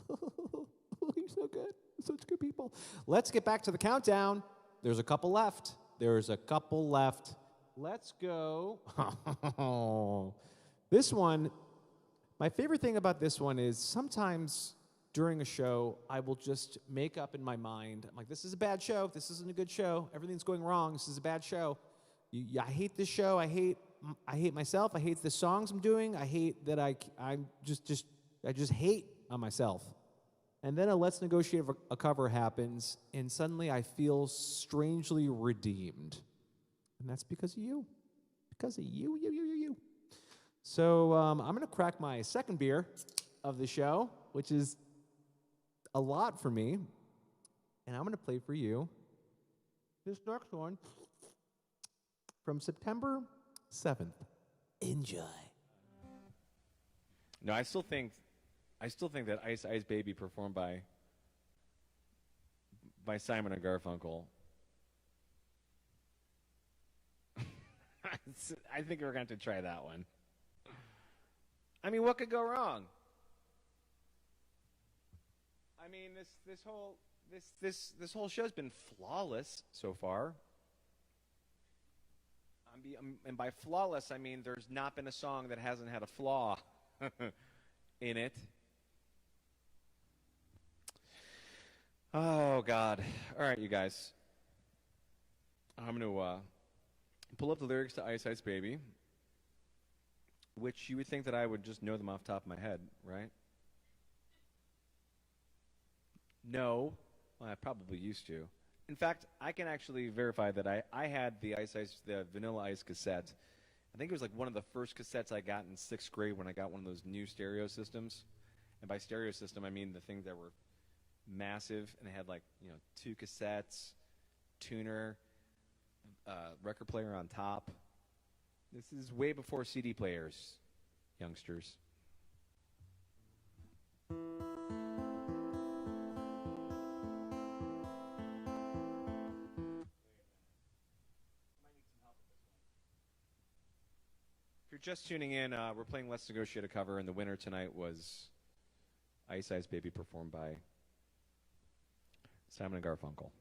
You're so good. Such good people. Let's get back to the countdown. There's a couple left. Let's go. This one, my favorite thing about this one is sometimes during a show, I will just make up in my mind, I'm like, this is a bad show. This isn't a good show. Everything's going wrong. This is a bad show. I hate this show. I hate myself. I hate the songs I'm doing. I hate that I just hate on myself. And then a Let's Negotiate a Cover happens, and suddenly I feel strangely redeemed. And that's because of you. Because of you. So I'm going to crack my second beer of the show, which is a lot for me. And I'm going to play for you this next one from September 7th. Enjoy. No, I still think that Ice Ice Baby performed by Simon and Garfunkel. I think we're going to try that one. I mean, what could go wrong? I mean, this whole show's been flawless so far. And by flawless, I mean there's not been a song that hasn't had a flaw in it. Oh, God. All right, you guys. I'm going to pull up the lyrics to Ice Ice Baby, which you would think that I would just know them off the top of my head, right? No. Well, I probably used to. In fact, I can actually verify that I had the Vanilla Ice cassette. I think it was like one of the first cassettes I got in 6th grade when I got one of those new stereo systems. And by stereo system, I mean the things that were massive, and they had like, 2 cassettes, tuner, record player on top. This is way before CD players, youngsters. If you're just tuning in, we're playing Let's Negotiate a Cover, and the winner tonight was Ice Ice Baby, performed by Simon and Garfunkel.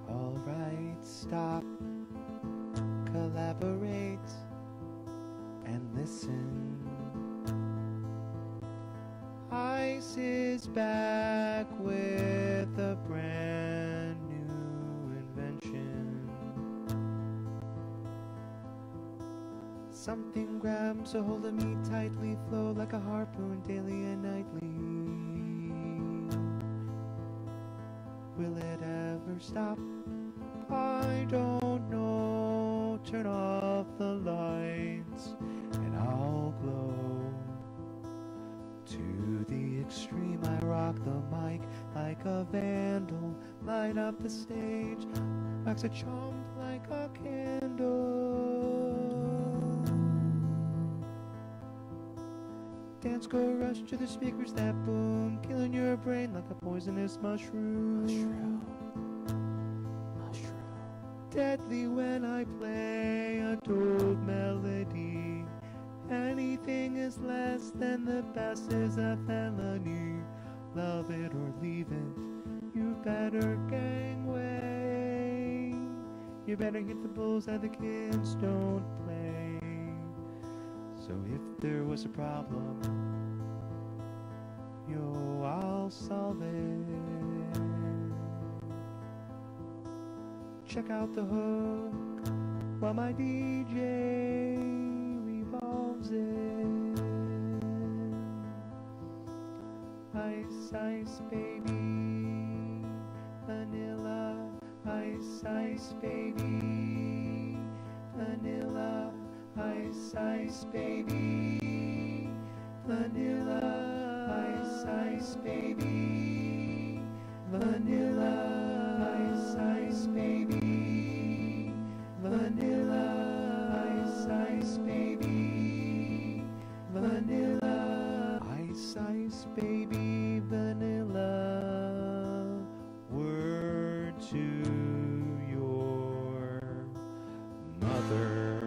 All right, stop, collaborate, and listen. Ice is back with a brand Something grabs a hold of me tightly, flow like a harpoon daily and nightly. Will it ever stop? I don't know. Turn off the lights and I'll glow. To the extreme I rock the mic like a vandal. Light up the stage, wax a chomp like a candle. Dance go rush to the speakers that boom, killing your brain like a poisonous mushroom. Deadly when I play a dulled melody. Anything is less than the best is a felony. Love it or leave it, you better gangway. You better hit the bullseye, the kids don't play. So if there was a problem, yo, I'll solve it. Check out the hook while my DJ revolves it. Ice, ice, baby, vanilla. Ice, ice, baby, vanilla. Ice, ice, baby, vanilla. Ice, ice, baby, vanilla. Ice, ice, baby, vanilla. Ice, ice, baby, vanilla. Ice, ice, baby, vanilla. Word to your mother.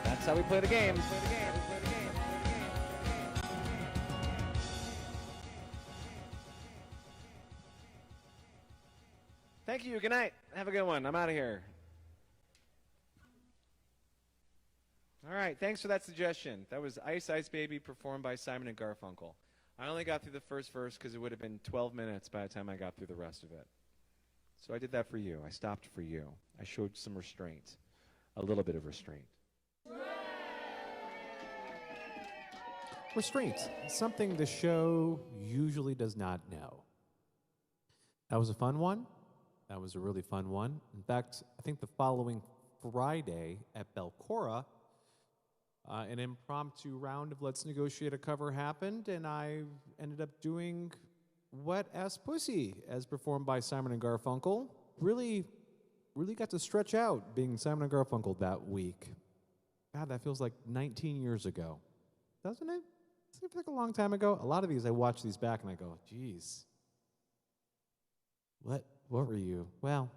That's how we play the game. Thank you. Good night. Have a good one. I'm out of here. All right. Thanks for that suggestion. That was Ice Ice Baby performed by Simon and Garfunkel. I only got through the first verse because it would have been 12 minutes by the time I got through the rest of it. So I did that for you. I stopped for you. I showed some restraint, a little bit of restraint. Restraint, something the show usually does not know. That was a fun one. That was a really fun one. In fact, I think the following Friday at Belcora, an impromptu round of Let's Negotiate a Cover happened, and I ended up doing Wet Ass Pussy, as performed by Simon and Garfunkel. Really got to stretch out being Simon and Garfunkel that week. God, that feels like 19 years ago. Doesn't it? Doesn't it feel like a long time ago? A lot of these, I watch these back and I go, geez. What were you? Well,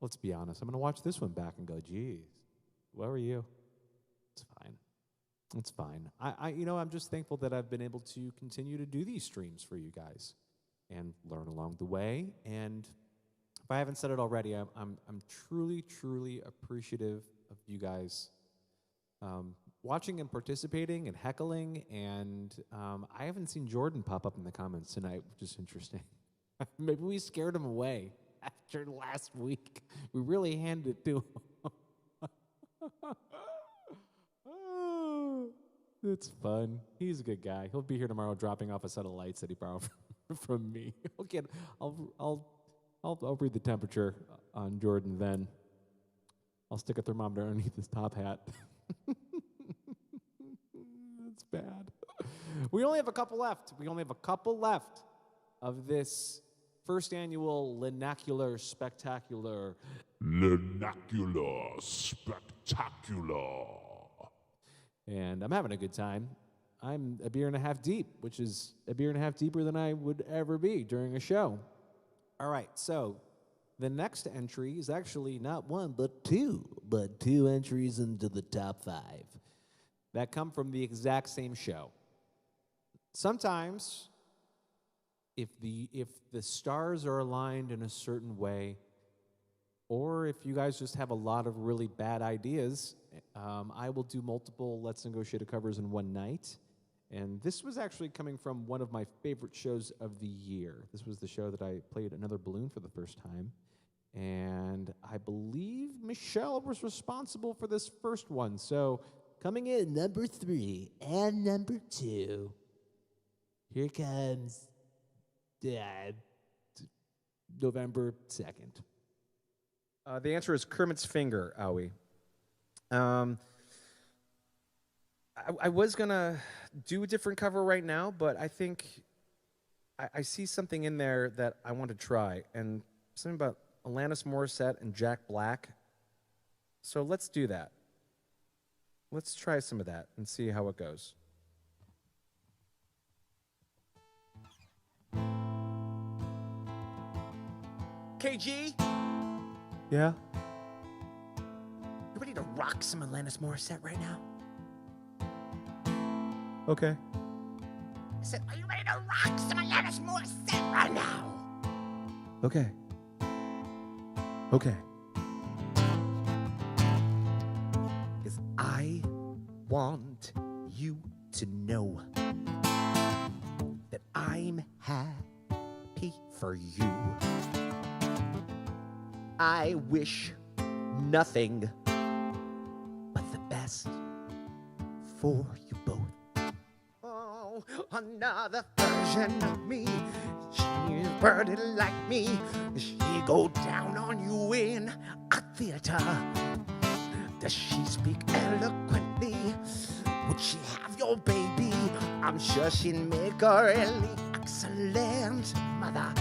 let's be honest. I'm going to watch this one back and go, geez, what were you? It's fine. It's fine. I'm just thankful that I've been able to continue to do these streams for you guys and learn along the way. And if I haven't said it already, I'm truly, truly appreciative of you guys watching and participating and heckling. And I haven't seen Jordan pop up in the comments tonight, which is interesting. Maybe we scared him away after last week. We really handed it to him. Oh, it's fun. He's a good guy. He'll be here tomorrow dropping off a set of lights that he borrowed from me. I'll read the temperature on Jordan then. I'll stick a thermometer underneath his top hat. That's bad. We only have a couple left. Of this first annual LNACULAR Spectacular. LNACULAR Spectacular. And I'm having a good time. I'm a beer and a half deep, which is a beer and a half deeper than I would ever be during a show. All right, so the next entry is actually not one, but two entries into the top 5 that come from the exact same show. Sometimes, if the stars are aligned in a certain way, or if you guys just have a lot of really bad ideas, I will do multiple Let's Negotiate a Covers in one night, And this was actually coming from one of my favorite shows of the year. This was the show that I played Another Balloon for the first time. And I believe Michelle was responsible for this first one. So coming in Number 3 and number 2. Here comes November 2nd. The answer is Kermit's Finger, Owie. I was going to do a different cover right now, but I think I see something in there that I want to try. And something about Alanis Morissette and Jack Black. So let's do that. Let's try some of that and see how it goes. KG, Yeah? you ready to rock some Alanis Morissette right now? Okay. I said, are you ready to rock some Alanis Morissette right now? Okay. Okay. 'Cause I want you to know that I'm happy for you. I wish nothing but the best for you both. Oh, another version of me. She's birdie like me. She go down on you in a theater. Does she speak eloquently? Would she have your baby? I'm sure she'd make her an excellent mother.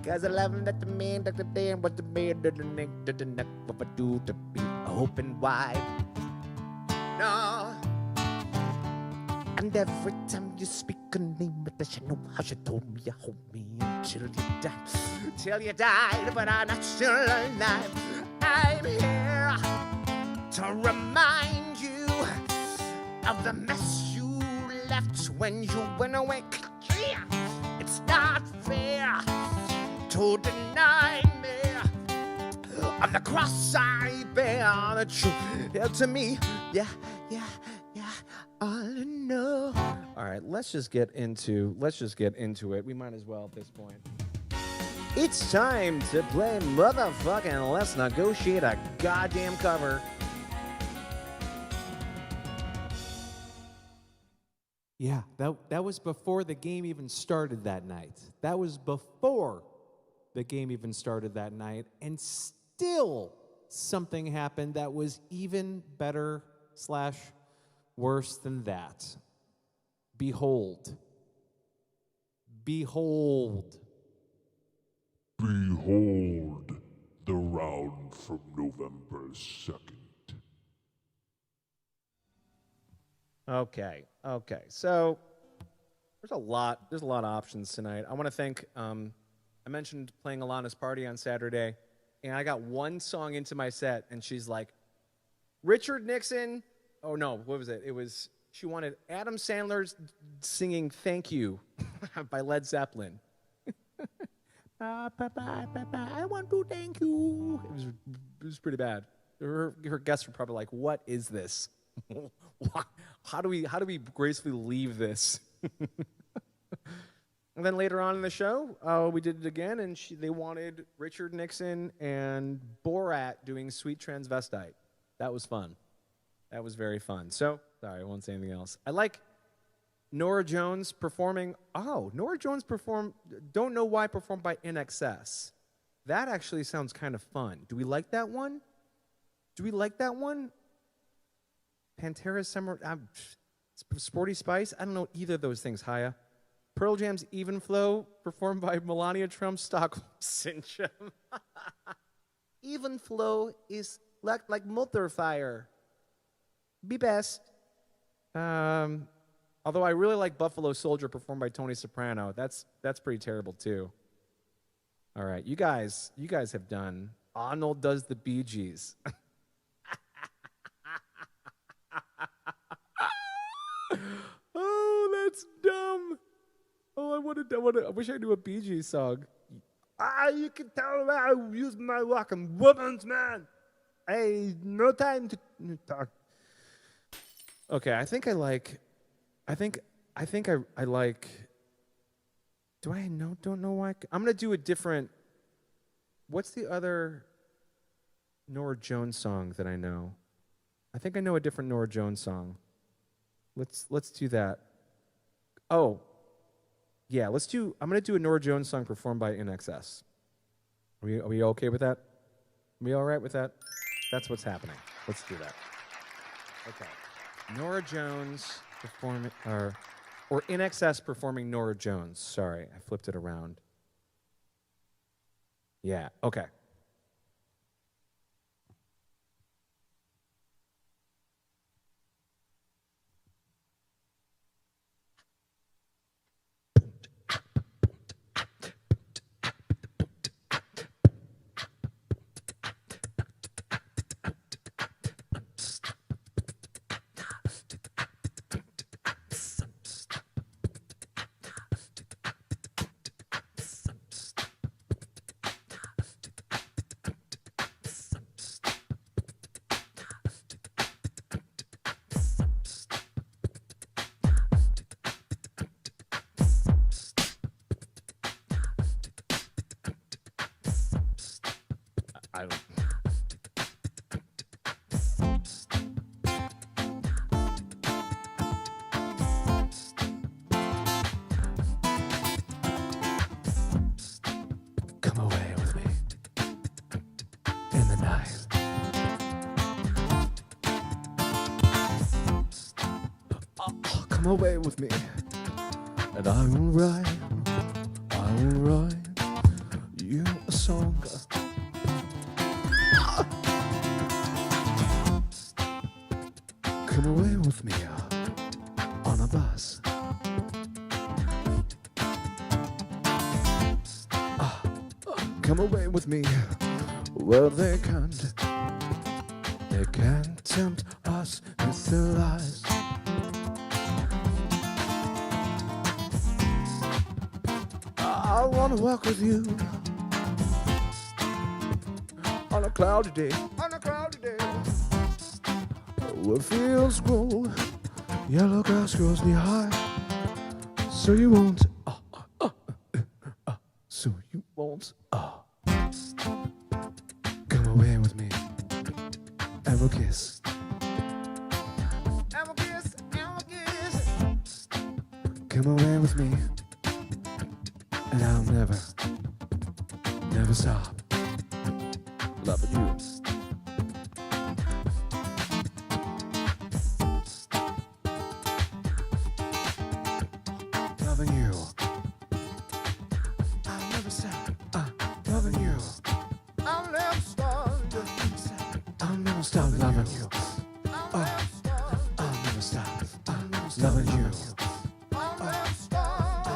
'Cause I love that the man, Dr. Dan, what the man, the neck, the neck, what I do to be open wide. No. And every time you speak a name, does you know how you told me you hold me until you died? Till you died, but I'm not still alive. I'm here to remind you of the mess you left when you went away. It's not fair to deny me of the cross I bear that you held to me. Yeah, all I know. All right, let's just get into it. We might as well at this point. It's time to play motherfucking Let's Negotiate a Goddamn Cover. Yeah, that was before the game even started that night. That was before the game even started that night. And still something happened that was even better / worse than that. Behold. Behold the round from November 2nd. Okay. So there's a lot of options tonight. I want to thank I mentioned playing Alana's Party on Saturday, and I got one song into my set, and she's like, Richard Nixon. Oh no, what was it? She wanted Adam Sandler's singing "Thank You" by Led Zeppelin. I want to thank you. It was pretty bad. Her guests were probably like, "What is this? How do we gracefully leave this?" And then later on in the show, we did it again, and they wanted Richard Nixon and Borat doing "Sweet Transvestite." That was fun. That was very fun. So, sorry, I won't say anything else. I like Norah Jones performing. Oh, Norah Jones performed Don't Know Why performed by INXS. That actually sounds kind of fun. Do we like that one? Pantera Summer, Sporty Spice? I don't know either of those things, Haya. Pearl Jam's Even Flow performed by Melania Trump's Stockholm Syndrome. Even Flow is like Mulder Fire. Be best. Although I really like Buffalo Soldier performed by Tony Soprano. That's pretty terrible too. All right, you guys have done Arnold Does the Bee Gees. Oh, that's dumb. Oh, I wish I knew a Bee Gees song. You can tell I use my walking woman's man. Hey, no time to talk. Okay, I think I like I think I like. Do I know? Don't know why. I'm gonna do a different. What's the other Norah Jones song that I know? I think I know a different Norah Jones song. Let's do that. Oh, yeah. I'm gonna do a Norah Jones song performed by NXS. Are we okay with that? Are we all right with that? That's what's happening. Let's do that. Okay. Norah Jones performing, or NXS performing Norah Jones. Sorry, I flipped it around. Yeah. Okay. I don't. Come away with me in the night. Come away with me, and I will write you a song. Come away with me on a bus. Come away with me where they can't tempt us with their lies. I wanna walk with you on a cloudy day. Where fields grow, yellow grass grows knee high, so you won't, come away with me, and we'll kiss. Come away with me, and I'll never stop loving you. Loving you. I'll never stop. Loving you. I'll never stop. I'll never stop loving you. I'll never stop. Loving you. I'll never stop.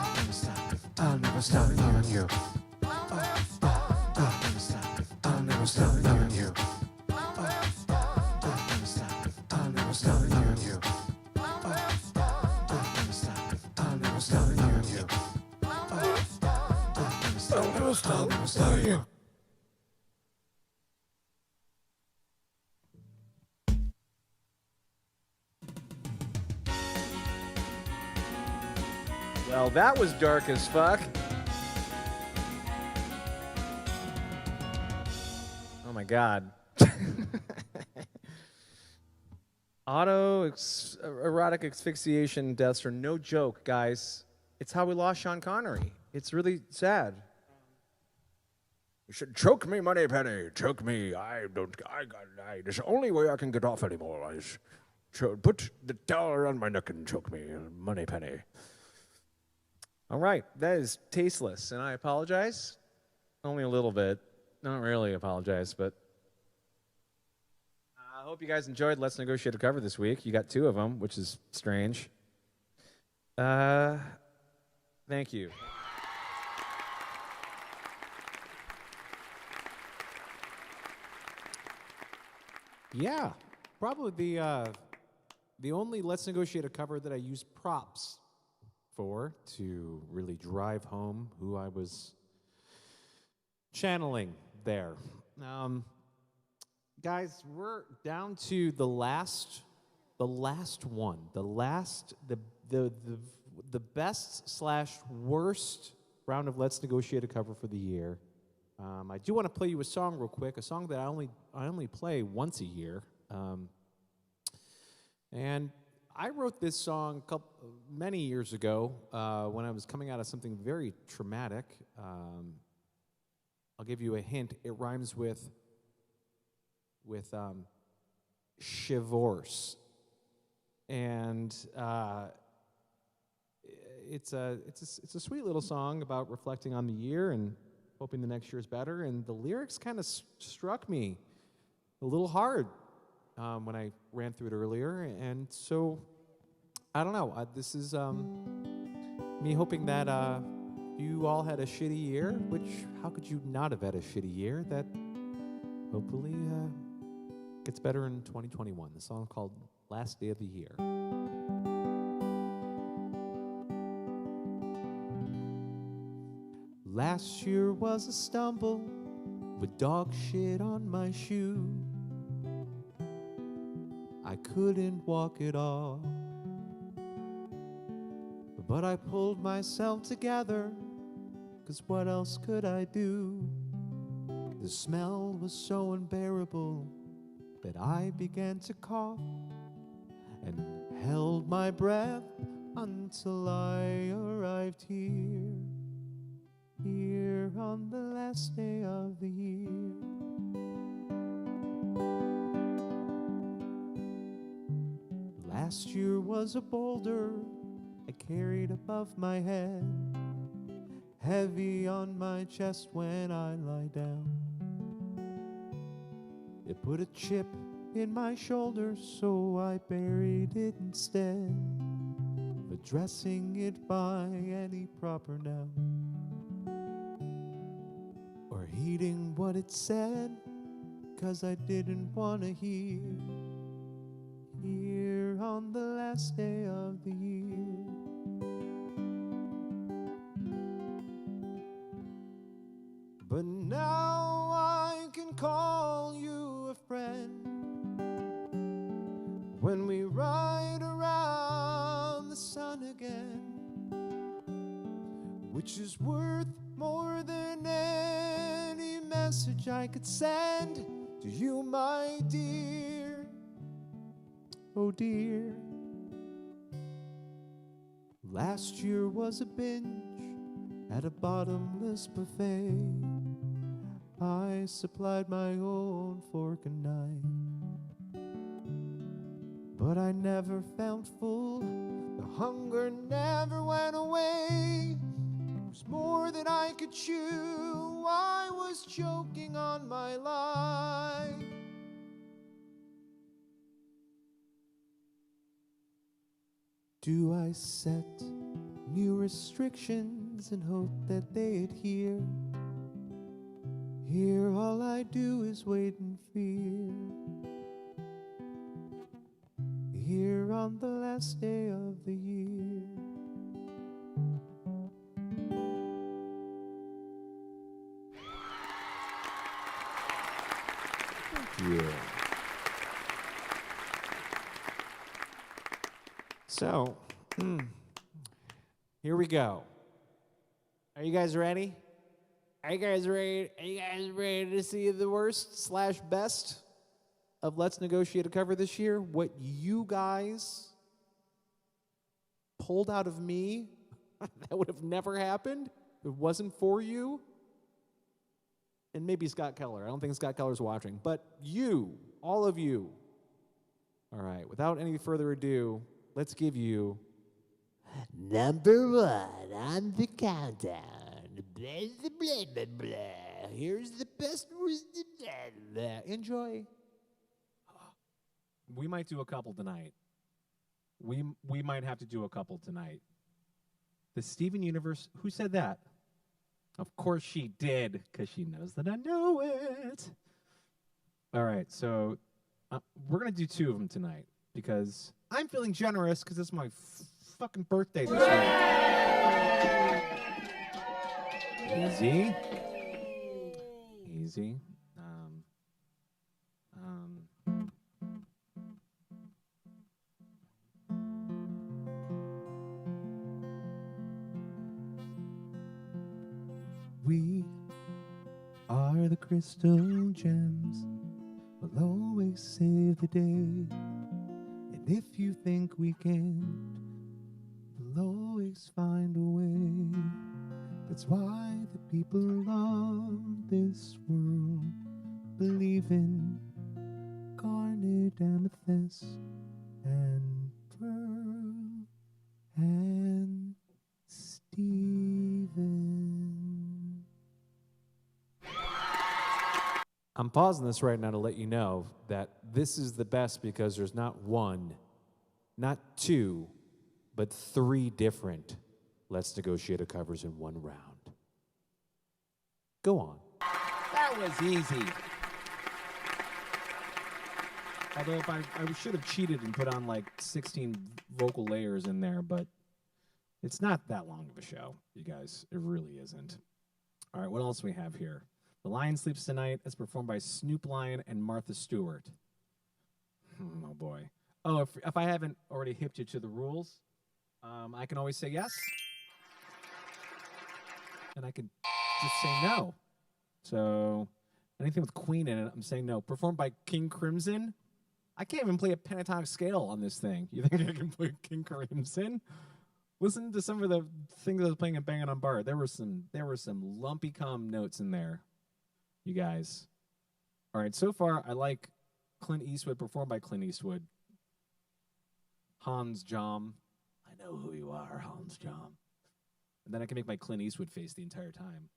I'll never stop loving you. I'll never stop loving you. I'll never stop loving you. I'll never stop loving you. I'll never stop loving you. Well, that was dark as fuck. Oh my God. Erotic asphyxiation deaths are no joke, guys. It's how we lost Sean Connery. It's really sad. You should choke me, Moneypenny. Choke me. It's the only way I can get off anymore is put the towel around my neck and choke me, Moneypenny. All right, that is tasteless, and I apologize. Only a little bit. Not really apologize, but I hope you guys enjoyed Let's Negotiate a Cover this week. You got 2 of them, which is strange. Thank you. Yeah, probably the only Let's Negotiate a Cover that I use props for to really drive home who I was channeling there. Guys, we're down to the last one, the the best slash worst round of Let's Negotiate a Cover for the year. I do want to play you a song real quick, a song that I only play once a year. And I wrote this song many years ago when I was coming out of something very traumatic. I'll give you a hint. It rhymes with chivorce, and it's a sweet little song about reflecting on the year and hoping the next year is better. And the lyrics kind of struck me a little hard when I ran through it earlier, and so I don't know. This is me hoping that you all had a shitty year. Which how could you not have had a shitty year? That hopefully gets better in 2021. The song called "Last Day of the Year." Last year was a stumble with dog shit on my shoe. I couldn't walk at all, but I pulled myself together, 'cause what else could I do? The smell was so unbearable that I began to cough and held my breath until I arrived here on the last day of the year. Last year was a boulder I carried above my head, heavy on my chest when I lie down. It put a chip in my shoulder, so I buried it instead of addressing it by any proper noun, or heeding what it said, 'cause I didn't want to hear on the last day of the year. But now I can call you a friend when we ride around the sun again, which is worth more than any message I could send to you, my dear. Oh dear. Last year was a binge at a bottomless buffet. I supplied my own fork and knife, but I never felt full. The hunger never went away. It was more than I could chew. I was choking on my life. Do I set new restrictions and hope that they adhere? Here all I do is wait and fear. Here on the last day of the year. Thank you. So, here we go. Are you guys ready? Are you guys ready? Are you guys ready to see the worst slash best of Let's Negotiate a Cover this year? What you guys pulled out of me that would have never happened if it wasn't for you. And maybe Scott Keller. I don't think Scott Keller's watching. But you, all of you. All right, without any further ado, let's give you number one on the countdown. Blah, blah, blah, blah. Here's the best. Enjoy. We might do a couple tonight. We might have to do a couple tonight. The Steven Universe, who said that? Of course she did, because she knows that I know it. All right, so we're going to do two of them tonight, because I'm feeling generous, because it's my fucking birthday this week. Easy. Easy. we are the crystal gems. We'll always save the day. And if you think we can't, we'll always find a way. That's why the people of this world believe in garnet, amethyst, and pearl, and Stephen. I'm pausing this right now to let you know that this is the best because there's not one, not two, but three different Let's Negotiate a covers in one round. Go on. That was easy. Although if I should have cheated and put on like 16 vocal layers in there, but it's not that long of a show, you guys. It really isn't. All right, what else do we have here? The Lion Sleeps Tonight is performed by Snoop Lion and Martha Stewart. Oh, boy. Oh, if I haven't already hipped you to the rules, I can always say yes. And I can just say no. So anything with Queen in it, I'm saying no. Performed by King Crimson. I can't even play a pentatonic scale on this thing. You think I can play King Crimson? Listen to some of the things I was playing at Bangin' on Bar. There were some lumpy cum notes in there, you guys. All right, so far I like Clint Eastwood, performed by Clint Eastwood. Hans Jom. I know who you are, Hans Jom. And then I can make my Clint Eastwood face the entire time.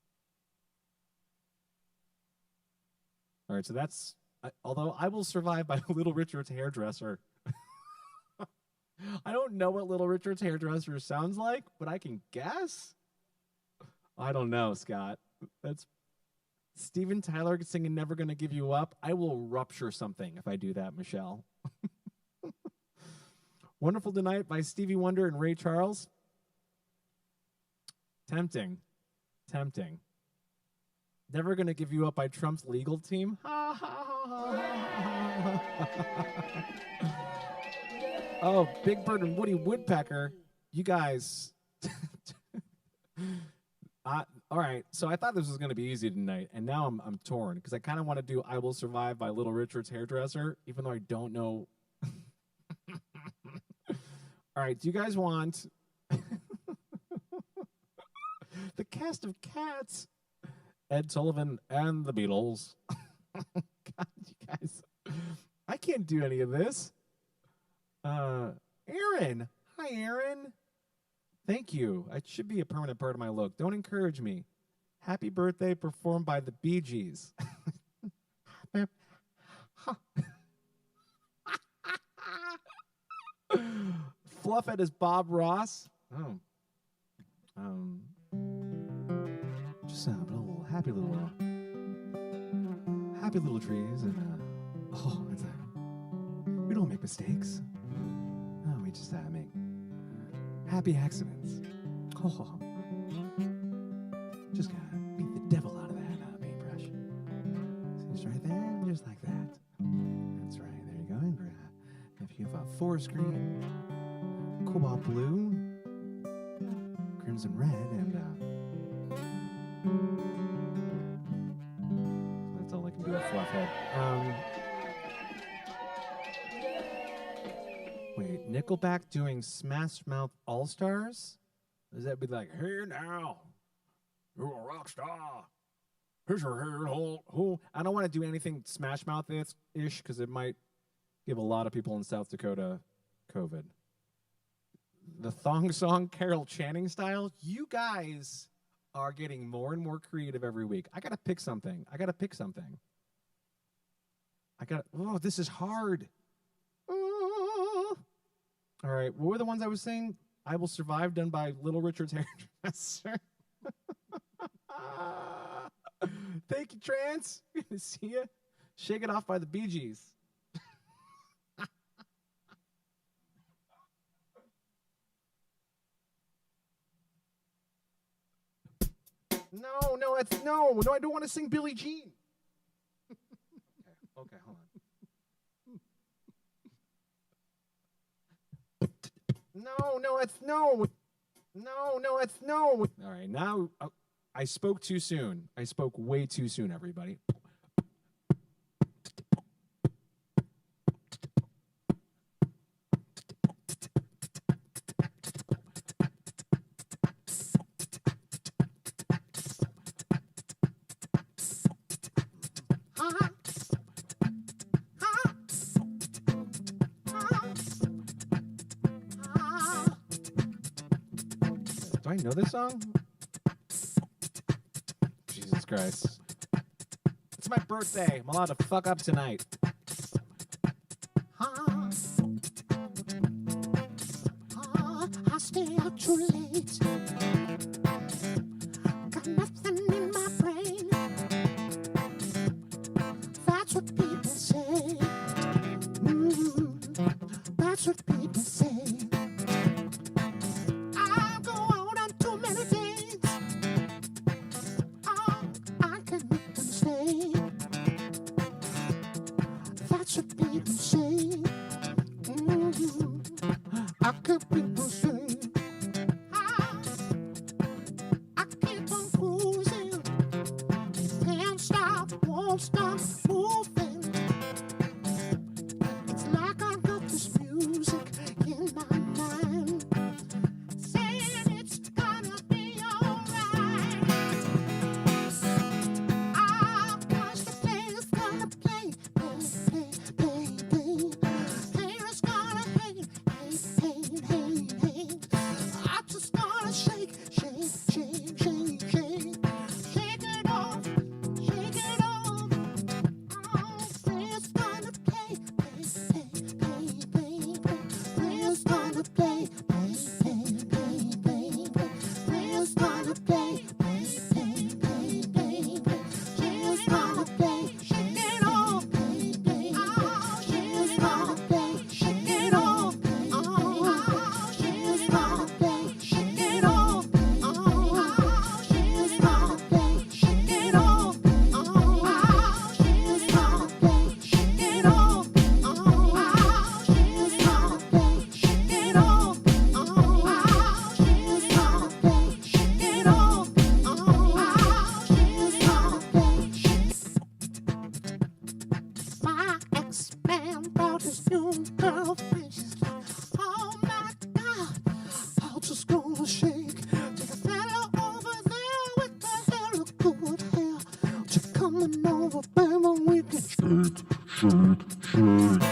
All right, so that's, although I Will Survive by Little Richard's Hairdresser. I don't know what Little Richard's Hairdresser sounds like, but I can guess. I don't know, Scott. That's Steven Tyler singing Never Gonna Give You Up. I will rupture something if I do that, Michelle. Wonderful Tonight by Stevie Wonder and Ray Charles. Tempting. Never Gonna Give You Up by Trump's legal team. Oh, Big Bird and Woody Woodpecker. You guys. All right, so I thought this was going to be easy tonight, and now I'm torn because I kind of want to do I Will Survive by Little Richard's Hairdresser, even though I don't know. All right, do you guys want the cast of Cats? Ed Sullivan and the Beatles. God, you guys. I can't do any of this. Aaron. Hi, Aaron. Thank you. It should be a permanent part of my look. Don't encourage me. Happy Birthday, performed by the Bee Gees. Fluffhead is Bob Ross. Oh. Just a little happy little trees, and it's we don't make mistakes. No, we just make happy accidents. Oh, just gotta beat the devil out of that paintbrush. See, it's right there, just like that. That's right. There you go. And if you have a forest green, cobalt blue, crimson red, and that's all I can do with Fluffhead. Wait, Nickelback doing Smash Mouth All Stars? Does that be like, hey now, you're a rock star. Here's your hair hole. I don't want to do anything Smash Mouth-ish because it might give a lot of people in South Dakota COVID. The thong song Carol Channing style? You guys are getting more and more creative every week. I got to pick something. Oh, this is hard. All right, what were the ones I was saying? I Will Survive, done by Little Richard's Hairdresser. Thank you, Trance. Good to see you. Shake It Off by the Bee Gees. No, I don't want to sing Billie Jean. Okay, hold on. No, it's no. All right, now. I spoke too soon. I spoke way too soon, everybody. Do I know this song? Jesus Christ. It's my birthday. I'm allowed to fuck up tonight. I stay out too late. Got nothing in my brain. That's what people say. That's what people say. I go out on too many dates. Oh, I can make them stay. That's what people say. I could people say. I keep on cruising. Can't stop, won't stop moving. It's like I got this music in my mind, saying it's gonna be alright. Cause the player's gonna play, play, play, play, play. Player's gonna hate, hate, hate, hate, hate. I'm just gonna shake, shake, shake, shake, shake. Shake it off, shake it off. Player's gonna play, play, play, play, play. Player's gonna play, play, play, play, play, play. Player's gonna play, play, play, play, play, play. Player's gonna play, shake it off, play, play, play. Player's gonna play, shake it off, play, play, play. Player's gonna play, shake it off, play, play, play. Player's gonna play, shake it off, play, play, play. Player's gonna play, shake it off, play, play, play. Player's gonna play, shake it off, play, play, play. Player's gonna play, shake it off, play, play, play. My ex-man brought his new girlfriend. She's like, oh my God, I'm just gonna shake. Take a fella over there with the hella good hair. You coming over, baby, we can shake, shake, shake.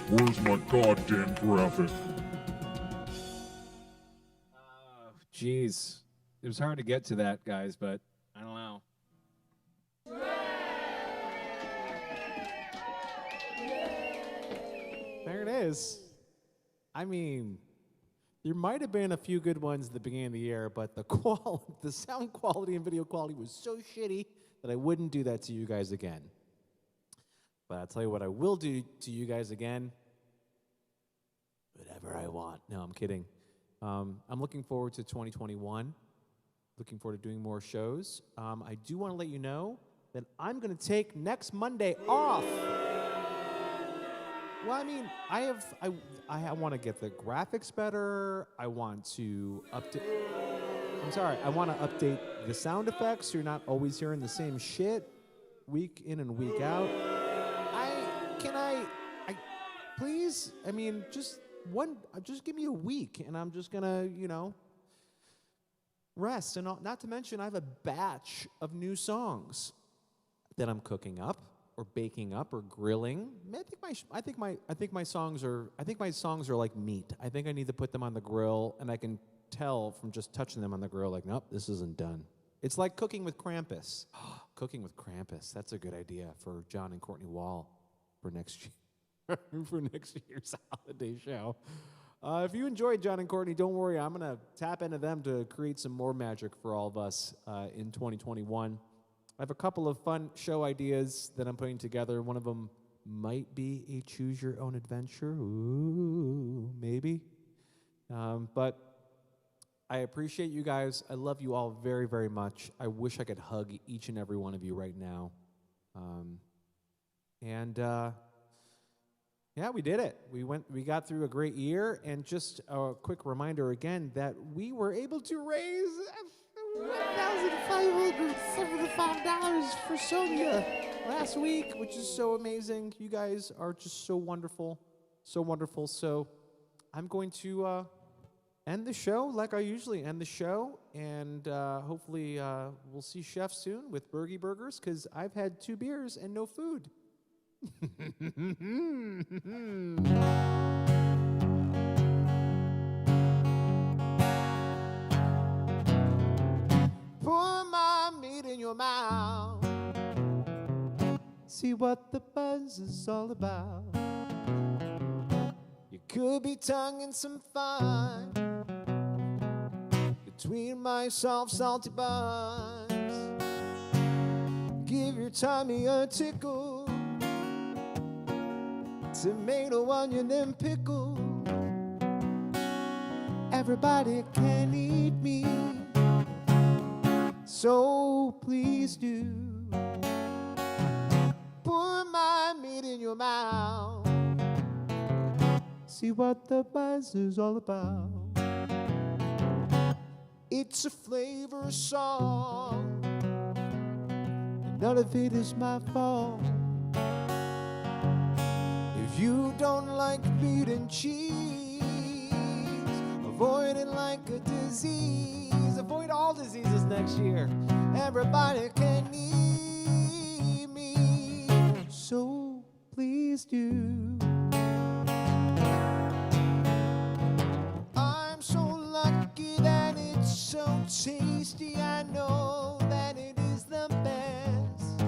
Where's my goddamn graphic? Jeez. It was hard to get to that, guys, but I don't know. There it is. I mean, there might have been a few good ones at the beginning of the year, but the sound quality and video quality was so shitty that I wouldn't do that to you guys again. But I'll tell you what I will do to you guys again. Whatever I want. No, I'm kidding. I'm looking forward to 2021. Looking forward to doing more shows. I do want to let you know that I'm going to take next Monday off. Well, I mean, I want to get the graphics better. I want to update. I'm sorry. I want to update the sound effects so you're not always hearing the same shit week in and week out. Please? I mean, just give me a week, and I'm just gonna, rest. And not to mention, I have a batch of new songs that I'm cooking up, or baking up, or grilling. I think my songs are like meat. I think I need to put them on the grill, and I can tell from just touching them on the grill, like, nope, this isn't done. It's like cooking with Krampus. Cooking with Krampus. That's a good idea for John and Courtney Wall for next year. For next year's holiday show. If you enjoyed John and Courtney, don't worry. I'm going to tap into them to create some more magic for all of us in 2021. I have a couple of fun show ideas that I'm putting together. One of them might be a choose-your-own-adventure. Ooh, maybe. But I appreciate you guys. I love you all very, very much. I wish I could hug each and every one of you right now. And yeah, we did it. We got through a great year, and just a quick reminder again that we were able to raise $1,575 for Sonia last week, which is so amazing. You guys are just so wonderful, so wonderful. So I'm going to end the show like I usually end the show, and hopefully we'll see Chef soon with Bergey Burgers, because I've had 2 beers and no food. Pour my meat in your mouth. See what the buzz is all about. You could be tonguing some fun between my soft, salty buns. Give your tummy a tickle. Tomato, onion, and pickle. Everybody can eat me, so please do. Pour my meat in your mouth. See what the buzz is all about. It's a flavor song, and none of it is my fault. If you don't like meat and cheese, avoid it like a disease. Avoid all diseases next year. Everybody can eat me, so please do. I'm so lucky that it's so tasty. I know that it is the best.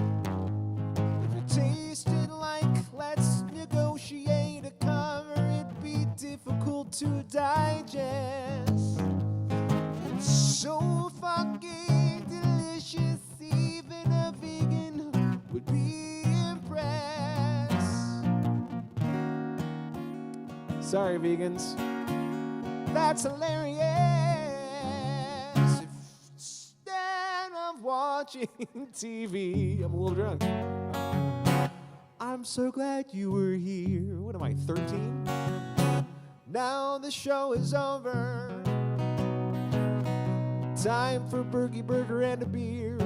If it tasted like let's negotiate a cover, it'd be difficult to digest. It's so fucking delicious, even a vegan would be impressed. Sorry, vegans. That's hilarious. Instead of watching TV, I'm a little drunk. I'm so glad you were here. What am I, 13? Now the show is over. Time for Bergey Burger and a beer.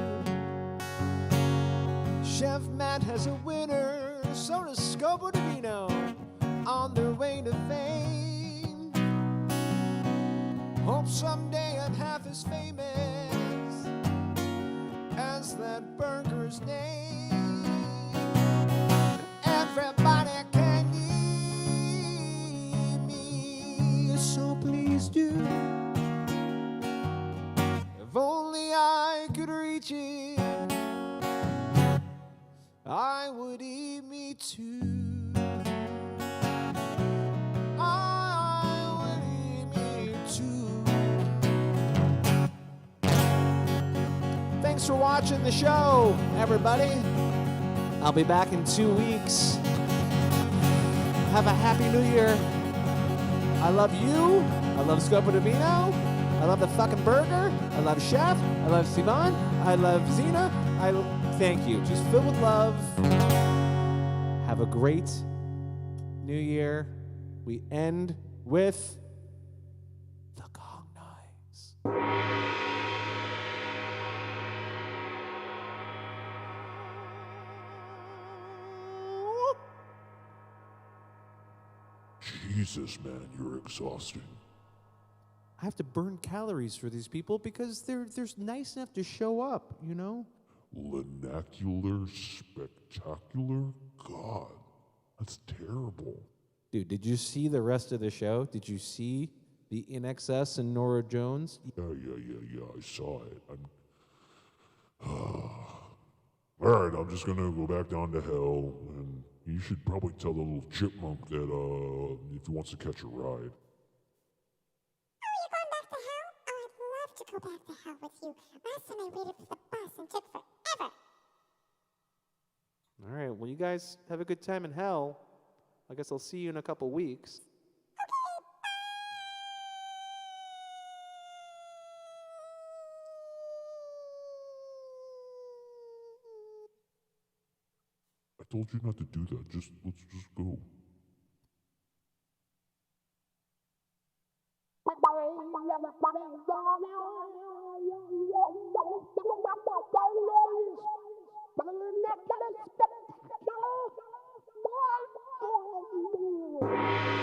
Chef Matt has a winner. So does Scopo Divino on their way to fame. Hope someday I'm half as famous as that burger's name. Everybody can eat me, so please do. If only I could reach it, I would eat me too. I would eat me too. Thanks for watching the show, everybody. I'll be back in 2 weeks. Have a happy new year. I love you. I love Scopo Divino. I love the fucking burger. I love Chef. I love Sivan. I love Zena. Thank you. Just filled with love. Have a great new year. We end with the gong noise. Jesus, man, you're exhausting. I have to burn calories for these people because they're nice enough to show up, you know? LNACULAR SPECTACULAR? God, that's terrible. Dude, did you see the rest of the show? Did you see the INXS and Nora Jones? Yeah, I saw it. Alright, I'm just gonna go back down to hell, and you should probably tell the little chipmunk that, if he wants to catch a ride. Go back to hell with you. Last time I waited for the bus and took forever. All right, well, you guys have a good time in hell. I guess I'll see you in a couple weeks. I told you not to do that. Let's just go. LNACULAR SPECTACULAR.